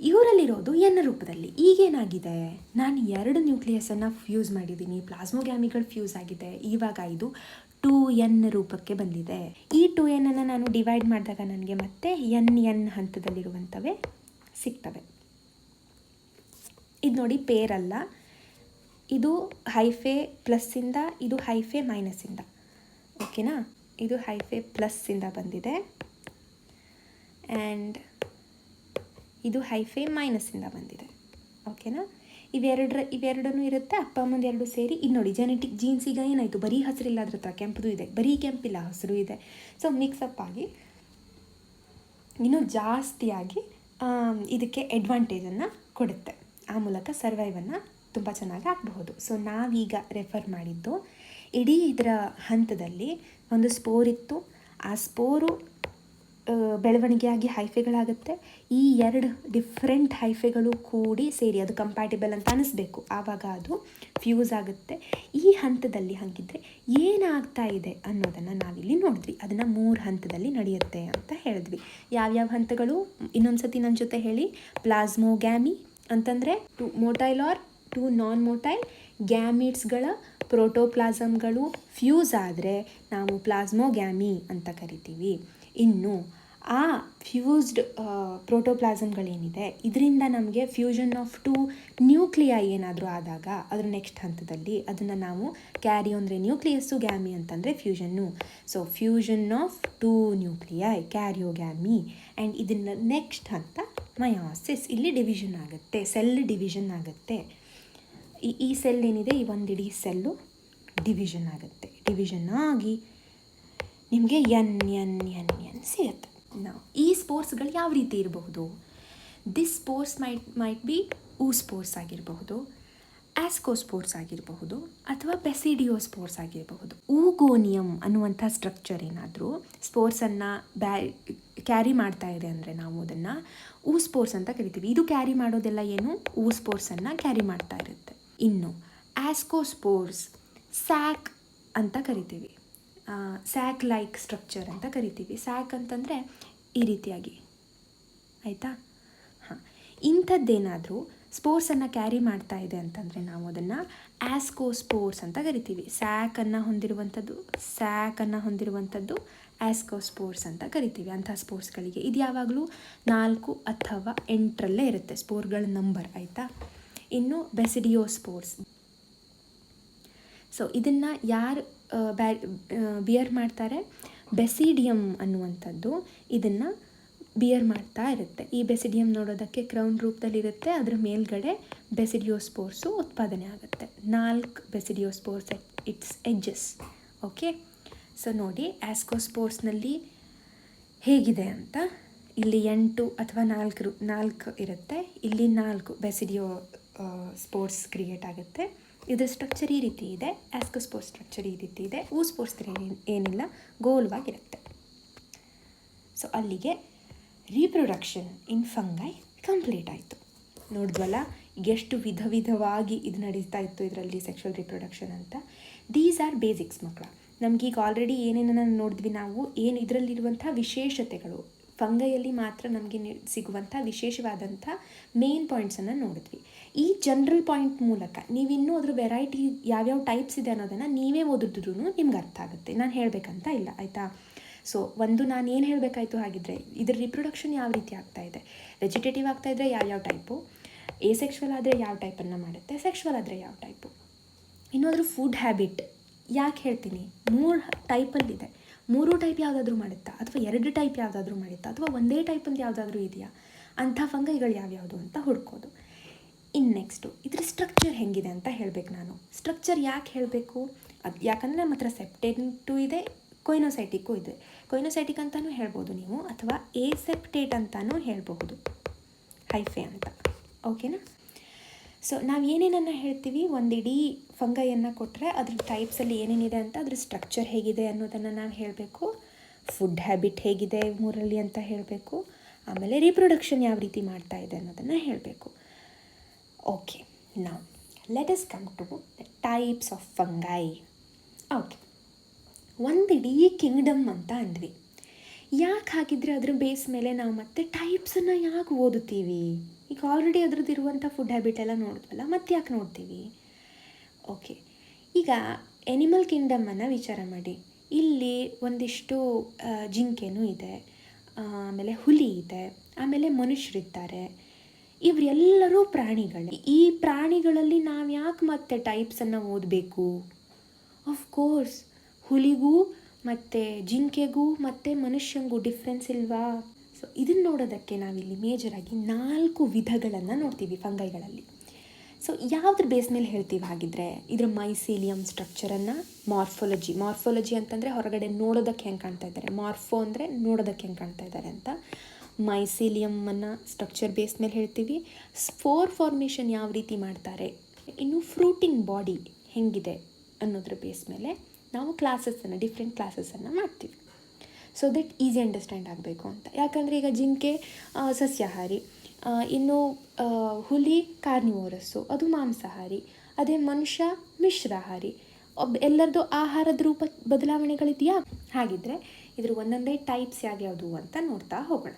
ಇವರಲ್ಲಿರೋದು n ರೂಪದಲ್ಲಿ. ಈಗೇನಾಗಿದೆ? ನಾನು 2 ನ್ಯೂಕ್ಲಿಯಸನ್ನು ಫ್ಯೂಸ್ ಮಾಡಿದ್ದೀನಿ, ಪ್ಲಾಸ್ಮೋಗ್ಯಾಮಿಗಳು ಫ್ಯೂಸ್ ಆಗಿದೆ. ಇವಾಗ ಇದು 2n ರೂಪಕ್ಕೆ ಬಂದಿದೆ. ಈ 2n ಅನ್ನು ನಾನು ಡಿವೈಡ್ ಮಾಡಿದಾಗ ನನಗೆ ಮತ್ತೆ n ಹಂತದಲ್ಲಿರುವಂಥವೇ ಸಿಗ್ತವೆ. ಇದು ನೋಡಿ, ಪೇರಲ್ಲ, ಇದು ಹೈಫೆ ಪ್ಲಸ್ಸಿಂದ, ಇದು ಹೈಫೆ ಮೈನಸ್ಸಿಂದ. ಓಕೆನಾ? ಇದು ಹೈಫೆ ಪ್ಲಸ್ಸಿಂದ ಬಂದಿದೆ ಆ್ಯಂಡ್ ಇದು ಹೈಫೆ ಮೈನಸ್ಸಿಂದ ಬಂದಿದೆ. ಓಕೆನಾ? ಇವೆರಡೂ ಇರುತ್ತೆ. ಅಪ್ಪ ಅಮ್ಮಂದು 2 ಸೇರಿ. ಇದು ನೋಡಿ, ಜೆನೆಟಿಕ್ ಜೀನ್ಸ್ ಈಗ ಏನಾಯಿತು? ಬರೀ ಹಸಿರಿಲ್ಲ, ಅದ್ರ ಹತ್ರ ಕೆಂಪದು ಇದೆ, ಬರೀ ಕೆಂಪಿಲ್ಲ ಹಸಿರು ಇದೆ. ಸೊ ಮಿಕ್ಸಪ್ ಆಗಿ ಇನ್ನೂ ಜಾಸ್ತಿಯಾಗಿ ಇದಕ್ಕೆ ಅಡ್ವಾಂಟೇಜನ್ನು ಕೊಡುತ್ತೆ. ಆ ಮೂಲಕ ಸರ್ವೈವನ್ನು ತುಂಬ ಚೆನ್ನಾಗಿ ಆಗಬಹುದು. ಸೊ ನಾವೀಗ ರೆಫರ್ ಮಾಡಿದ್ದು ಇಡೀ ಇದರ ಹಂತದಲ್ಲಿ ಒಂದು ಸ್ಪೋರ್ ಇತ್ತು. ಆ ಸ್ಪೋರು ಬೆಳವಣಿಗೆಯಾಗಿ ಹೈಫೆಗಳಾಗುತ್ತೆ. ಈ 2 ಡಿಫ್ರೆಂಟ್ ಹೈಫೆಗಳು ಕೂಡಿ ಸೇರಿ ಅದು ಕಂಪ್ಯಾಟಿಬಲ್ ಅಂತ ಅನ್ನಿಸ್ಬೇಕು. ಆವಾಗ ಅದು ಫ್ಯೂಸ್ ಆಗುತ್ತೆ. ಈ ಹಂತದಲ್ಲಿ ಹಾಗಿದ್ರೆ ಏನಾಗ್ತಾ ಇದೆ ಅನ್ನೋದನ್ನು ನಾವಿಲ್ಲಿ ನೋಡಿದ್ವಿ. ಅದನ್ನು 3 ಹಂತದಲ್ಲಿ ನಡೆಯುತ್ತೆ ಅಂತ ಹೇಳಿದ್ವಿ. ಯಾವ್ಯಾವ ಹಂತಗಳು? ಇನ್ನೊಂದು ಸತಿ ನನ್ನ ಜೊತೆ ಹೇಳಿ. ಪ್ಲಾಸ್ಮೋಗ್ಯಾಮಿ ಅಂತಂದರೆ 2 ಮೋಟೈಲ್ ಆರ್ 2 ನಾನ್ ಮೋಟೈಲ್ ಗ್ಯಾಮಿಟ್ಸ್ಗಳ ಪ್ರೋಟೋಪ್ಲಾಸಮ್ಗಳು ಫ್ಯೂಸ್ ಆದರೆ ನಾವು ಪ್ಲಾಸ್ಮೋಗ್ಯಾಮಿ ಅಂತ ಕರಿತೀವಿ. ಇನ್ನು ಆ ಫ್ಯೂಸ್ಡ್ ಪ್ರೋಟೋಪ್ಲಾಸಮ್ಗಳೇನಿದೆ, ಇದರಿಂದ ನಮಗೆ ಫ್ಯೂಷನ್ ಆಫ್ 2 ನ್ಯೂಕ್ಲಿಯೈ ಏನಾದರೂ ಆದಾಗ ಅದರ ನೆಕ್ಸ್ಟ್ ಹಂತದಲ್ಲಿ ಅದನ್ನು ನಾವು ಕ್ಯಾರಿಯೋ ಅಂದರೆ ನ್ಯೂಕ್ಲಿಯಸ್ಸು, ಗ್ಯಾಮಿ ಅಂತಂದರೆ fusion. So fusion of 2 nuclei, karyogamy. And ಇದನ್ನು ನೆಕ್ಸ್ಟ್ ಹಂತ ಮಯಾಸಿಸ್. ಇಲ್ಲಿ ಡಿವಿಷನ್ ಆಗುತ್ತೆ, ಸೆಲ್ ಡಿವಿಷನ್ ಆಗುತ್ತೆ. ಈ ಸೆಲ್ ಏನಿದೆ, ಈ ಒಂದಿಡೀ ಸೆಲ್ಲು ಡಿವಿಷನ್ ಆಗುತ್ತೆ. ಡಿವಿಷನ್ ಆಗಿ ನಿಮಗೆ ಎನ್ ಸಿಗುತ್ತೆ. ನಾವು ಈ ಸ್ಪೋರ್ಟ್ಸ್ಗಳು ಯಾವ ರೀತಿ ಇರಬಹುದು? This sports might be sports ಆಗಿರಬಹುದು. ಆಸ್ಕೋಸ್ಪೋರ್ಸ್ ಆಗಿರಬಹುದು ಅಥವಾ ಬೆಸಿಡಿಯೋಸ್ಪೋರ್ಸ್ ಆಗಿರಬಹುದು. ಊಗೋನಿಯಂ ಅನ್ನುವಂಥ ಸ್ಟ್ರಕ್ಚರ್ ಏನಾದರೂ ಸ್ಪೋರ್ಸನ್ನು ಕ್ಯಾರಿ ಮಾಡ್ತಾ ಇದೆ ಅಂದರೆ ನಾವು ಅದನ್ನು ಊಸ್ಪೋರ್ಸ್ ಅಂತ ಕರಿತೀವಿ. ಇದು ಕ್ಯಾರಿ ಮಾಡೋದೆಲ್ಲ ಏನು ಊಸ್ಪೋರ್ಸನ್ನು ಕ್ಯಾರಿ ಮಾಡ್ತಾ ಇರುತ್ತೆ. ಇನ್ನು ಆಸ್ಕೋಸ್ಪೋರ್ಸ್ ಸ್ಯಾಕ್ ಅಂತ ಕರಿತೀವಿ. ಸ್ಯಾಕ್ ಲೈಕ್ ಸ್ಟ್ರಕ್ಚರ್ ಅಂತ ಕರಿತೀವಿ. ಸ್ಯಾಕ್ ಅಂತಂದರೆ ಈ ರೀತಿಯಾಗಿ, ಆಯಿತಾ? ಹಾಂ, ಇಂಥದ್ದೇನಾದರೂ ಸ್ಪೋರ್ಸನ್ನು ಕ್ಯಾರಿ ಮಾಡ್ತಾ ಇದೆ ಅಂತಂದರೆ ನಾವು ಅದನ್ನು ಆಸ್ಕೋಸ್ಪೋರ್ಸ್ ಅಂತ ಕರಿತೀವಿ. ಸ್ಯಾಕನ್ನು ಹೊಂದಿರುವಂಥದ್ದು ಆಸ್ಕೋಸ್ಪೋರ್ಸ್ ಅಂತ ಕರಿತೀವಿ. ಅಂಥ ಸ್ಪೋರ್ಸ್ಗಳಿಗೆ ಇದು ಯಾವಾಗಲೂ 4 ಅಥವಾ 8ರಲ್ಲೇ ಇರುತ್ತೆ ಸ್ಪೋರ್ಗಳ ನಂಬರ್, ಆಯಿತಾ? ಇನ್ನು ಬೆಸಿಡಿಯೋಸ್ಪೋರ್ಸ್. ಸೊ ಇದನ್ನು ಯಾರು ಬಿಯರ್ ಮಾಡ್ತಾರೆ? ಬೆಸಿಡಿಯಮ್ ಅನ್ನುವಂಥದ್ದು ಇದನ್ನು ಬಿಯರ್ ಮಾಡ್ತಾ ಇರುತ್ತೆ. ಈ ಬೆಸಿಡಿಯಮ್ ನೋಡೋದಕ್ಕೆ ಕ್ರೌನ್ ರೂಪದಲ್ಲಿರುತ್ತೆ. ಅದರ ಮೇಲ್ಗಡೆ ಬೆಸಿಡಿಯೋಸ್ಪೋರ್ಸು ಉತ್ಪಾದನೆ ಆಗುತ್ತೆ. 4 ಬೆಸಿಡಿಯೋಸ್ಪೋರ್ಸ್ ಇಟ್ಸ್ ಎಡ್ಜಸ್. ಓಕೆ, ಸೊ ನೋಡಿ ಆಸ್ಕೋಸ್ಪೋರ್ಸ್ನಲ್ಲಿ ಹೇಗಿದೆ ಅಂತ. ಇಲ್ಲಿ 8 ಅಥವಾ 4 ಇರುತ್ತೆ. ಇಲ್ಲಿ 4 ಬೆಸಿಡಿಯೋ ಸ್ಪೋರ್ಸ್ ಕ್ರಿಯೇಟ್ ಆಗುತ್ತೆ. ಇದರ ಸ್ಟ್ರಕ್ಚರ್ ಈ ರೀತಿ ಇದೆ. ಆಸ್ಕೋಸ್ಪೋರ್ಸ್ ಸ್ಟ್ರಕ್ಚರ್ ಈ ರೀತಿ ಇದೆ. ಊಸ್ಪೋರ್ಸ್ ಏನಿಲ್ಲ, ಗೋಲ್ವಾಗಿರುತ್ತೆ. ಸೊ ಅಲ್ಲಿಗೆ ರೀಪ್ರೊಡಕ್ಷನ್ ಇನ್ ಫಂಗೈ ಕಂಪ್ಲೀಟ್ ಆಯಿತು. ನೋಡಿದ್ವಲ್ಲ ಎಷ್ಟು ವಿಧವಾಗಿ ಇದು ನಡೀತಾ ಇತ್ತು ಇದರಲ್ಲಿ ಸೆಕ್ಷುವಲ್ ರೀಪ್ರೊಡಕ್ಷನ್ ಅಂತ. ದೀಸ್ ಆರ್ ಬೇಸಿಕ್ಸ್ ಮಕ್ಕಳ. ನಮಗೀಗ ಆಲ್ರೆಡಿ ಏನೇನನ್ನು ನೋಡಿದ್ವಿ ನಾವು, ಏನು ಇದರಲ್ಲಿರುವಂಥ ವಿಶೇಷತೆಗಳು, ಫಂಗೈಯಲ್ಲಿ ಮಾತ್ರ ನಮಗೆ ಸಿಗುವಂಥ ವಿಶೇಷವಾದಂಥ ಮೇನ್ ಪಾಯಿಂಟ್ಸನ್ನು ನೋಡಿದ್ವಿ. ಈ ಜನರಲ್ ಪಾಯಿಂಟ್ ಮೂಲಕ ನೀವಿನ್ನೂ ಅದ್ರ ವೆರೈಟಿ ಯಾವ್ಯಾವ ಟೈಪ್ಸ್ ಇದೆ ಅನ್ನೋದನ್ನು ನೀವೇ ಓದಿದ್ರೂ ನಿಮ್ಗೆ ಅರ್ಥ ಆಗುತ್ತೆ. ನಾನು ಹೇಳಬೇಕಂತ ಇಲ್ಲ, ಆಯಿತಾ? ಸೊ ನಾನು ಏನು ಹೇಳಬೇಕಾಯ್ತು ಹಾಗಿದ್ರೆ, ಇದರ ರಿಪ್ರೊಡಕ್ಷನ್ ಯಾವ ರೀತಿ ಆಗ್ತಾ ಇದೆ, ವೆಜಿಟೇಟಿವ್ ಆಗ್ತಾ ಇದ್ದರೆ ಯಾವ್ಯಾವ ಟೈಪು, ಎಸೆಕ್ಷುವಲ್ ಆದರೆ ಯಾವ ಟೈಪನ್ನು ಮಾಡುತ್ತೆ, ಸೆಕ್ಷುವಲ್ ಆದರೆ ಯಾವ ಟೈಪು. ಇನ್ನೊಂದು ಫುಡ್ ಹ್ಯಾಬಿಟ್ ಯಾಕೆ ಹೇಳ್ತೀನಿ, 3 ಟೈಪಲ್ಲಿದೆ. 3 ಟೈಪ್ ಯಾವುದಾದ್ರೂ ಮಾಡುತ್ತಾ, ಅಥವಾ 2 ಟೈಪ್ ಯಾವುದಾದ್ರೂ ಮಾಡುತ್ತಾ, ಅಥವಾ ಒಂದೇ ಟೈಪಲ್ಲಿ ಯಾವುದಾದ್ರೂ ಇದೆಯಾ, ಅಂಥ ಫಂಗೈಗಳು ಯಾವ್ಯಾವುದು ಅಂತ ಹುಡ್ಕೋದು. ಇನ್ನು ನೆಕ್ಸ್ಟು ಇದರ ಸ್ಟ್ರಕ್ಚರ್ ಹೆಂಗಿದೆ ಅಂತ ಹೇಳಬೇಕು ನಾನು. ಸ್ಟ್ರಕ್ಚರ್ ಯಾಕೆ ಹೇಳಬೇಕು? ಅದು ಯಾಕಂದರೆ ನಮ್ಮ ಹತ್ರ ಸೆಪ್ಟೇಟು ಇದೆ, ಕೊಯ್ನೋಸೈಟಿಕ್ಕು ಇದೆ. ಕೊಯ್ನೋಸೈಟಿಕ್ ಅಂತಲೂ ಹೇಳ್ಬೋದು ನೀವು, ಅಥವಾ ಏಸೆಪ್ಟೇಟ್ ಅಂತಲೂ ಹೇಳಬಹುದು, ಹೈಫೆ ಅಂತ. ಓಕೆನಾ? ಸೊ ನಾವು ಏನೇನನ್ನು ಹೇಳ್ತೀವಿ, ಒಂದಿಡೀ ಫಂಗೈಯನ್ನು ಕೊಟ್ಟರೆ ಅದ್ರ ಟೈಪ್ಸಲ್ಲಿ ಏನೇನಿದೆ ಅಂತ, ಅದ್ರ ಸ್ಟ್ರಕ್ಚರ್ ಹೇಗಿದೆ ಅನ್ನೋದನ್ನು ನಾವು ಹೇಳಬೇಕು. ಫುಡ್ ಹ್ಯಾಬಿಟ್ ಹೇಗಿದೆ 3ರಲ್ಲಿ ಅಂತ ಹೇಳಬೇಕು. ಆಮೇಲೆ ರೀಪ್ರೊಡಕ್ಷನ್ ಯಾವ ರೀತಿ ಮಾಡ್ತಾ ಇದೆ ಅನ್ನೋದನ್ನು ಹೇಳಬೇಕು. Okay, now let us come to the types of fungi. Okay, ಒಂದಿಡೀ ಕಿಂಗ್ಡಮ್ ಅಂತ ಅಂದ್ವಿ. ಯಾಕೆ ಹಾಗಿದ್ರೆ ಅದ್ರ ಬೇಸ್ ಮೇಲೆ ನಾವು ಮತ್ತೆ ಟೈಪ್ಸನ್ನು ಯಾಕೆ ಓದುತ್ತೀವಿ? ಈಗ ಆಲ್ರೆಡಿ ಅದ್ರದ್ದು ಇರುವಂಥ ಫುಡ್ ಹ್ಯಾಬಿಟ್ ಎಲ್ಲ ನೋಡಿದ್ವಲ್ಲ, ಮತ್ತೆ ಯಾಕೆ ನೋಡ್ತೀವಿ? ಓಕೆ, ಈಗ ಎನಿಮಲ್ ಕಿಂಗ್ಡಮನ್ನು ವಿಚಾರ ಮಾಡಿ. ಇಲ್ಲಿ ಒಂದಿಷ್ಟು ಜಿಂಕೆನೂ ಇದೆ, ಆಮೇಲೆ ಹುಲಿ ಇದೆ, ಆಮೇಲೆ ಮನುಷ್ಯರಿದ್ದಾರೆ. ಇವರೆಲ್ಲರೂ ಪ್ರಾಣಿಗಳು. ಈ ಪ್ರಾಣಿಗಳಲ್ಲಿ ನಾವು ಯಾಕೆ ಮತ್ತೆ ಟೈಪ್ಸನ್ನು ಓದಬೇಕು? ಆಫ್ಕೋರ್ಸ್ ಹುಲಿಗೂ ಮತ್ತು ಜಿಂಕೆಗೂ ಮತ್ತು ಮನುಷ್ಯಂಗೂ ಡಿಫ್ರೆನ್ಸ್ ಇಲ್ವಾ? ಸೊ ಇದನ್ನು ನೋಡೋದಕ್ಕೆ ನಾವಿಲ್ಲಿ ಮೇಜರಾಗಿ 4 ವಿಧಗಳನ್ನು ನೋಡ್ತೀವಿ ಫಂಗೈಗಳಲ್ಲಿ. ಸೊ ಯಾವುದ್ರ ಬೇಸ್ ಮೇಲೆ ಹೇಳ್ತೀವಿ ಹಾಗಿದ್ರೆ? ಇದರ ಮೈಸೀಲಿಯಂ ಸ್ಟ್ರಕ್ಚರನ್ನು, ಮಾರ್ಫಾಲಜಿ ಅಂತಂದರೆ ಹೊರಗಡೆ ನೋಡೋದಕ್ಕೆ ಹೆಂಗೆ ಕಾಣ್ತಾ ಇದ್ದಾರೆ, ಮಾರ್ಫೋ ಅಂದರೆ ನೋಡೋದಕ್ಕೆ ಹೆಂಗೆ ಕಾಣ್ತಾ ಇದ್ದಾರೆ ಅಂತ. ಮೈಸೀಲಿಯಮ್ಮನ್ನು ಸ್ಟ್ರಕ್ಚರ್ ಬೇಸ್ ಮೇಲೆ ಹೇಳ್ತೀವಿ. ಸ್ಪೋರ್ ಫಾರ್ಮೇಷನ್ ಯಾವ ರೀತಿ ಮಾಡ್ತಾರೆ, ಇನ್ನು ಫ್ರೂಟಿಂಗ್ ಬಾಡಿ ಹೆಂಗಿದೆ ಅನ್ನೋದ್ರ ಬೇಸ್ ಮೇಲೆ ನಾವು ಡಿಫ್ರೆಂಟ್ ಕ್ಲಾಸಸ್ಸನ್ನು ಮಾಡ್ತೀವಿ. ಸೊ ದಟ್ ಈಸಿ ಅಂಡರ್ಸ್ಟ್ಯಾಂಡ್ ಆಗಬೇಕು ಅಂತ. ಯಾಕಂದರೆ ಈಗ ಜಿಂಕೆ ಸಸ್ಯಾಹಾರಿ, ಇನ್ನು ಹುಲಿ ಕಾರ್ನಿವೋರಸ್ಸು, ಅದು ಮಾಂಸಾಹಾರಿ. ಅದೇ ಮನುಷ್ಯ ಮಿಶ್ರಾಹಾರಿ. ಎಲ್ಲರದ್ದು ಆಹಾರದ ರೂಪ ಬದಲಾವಣೆಗಳಿದೆಯಾ? ಹಾಗಿದ್ರೆ ಇದ್ರ ಒಂದೊಂದೇ ಟೈಪ್ಸ್ ಯಾವ್ಯಾವುದು ಅಂತ ನೋಡ್ತಾ ಹೋಗೋಣ.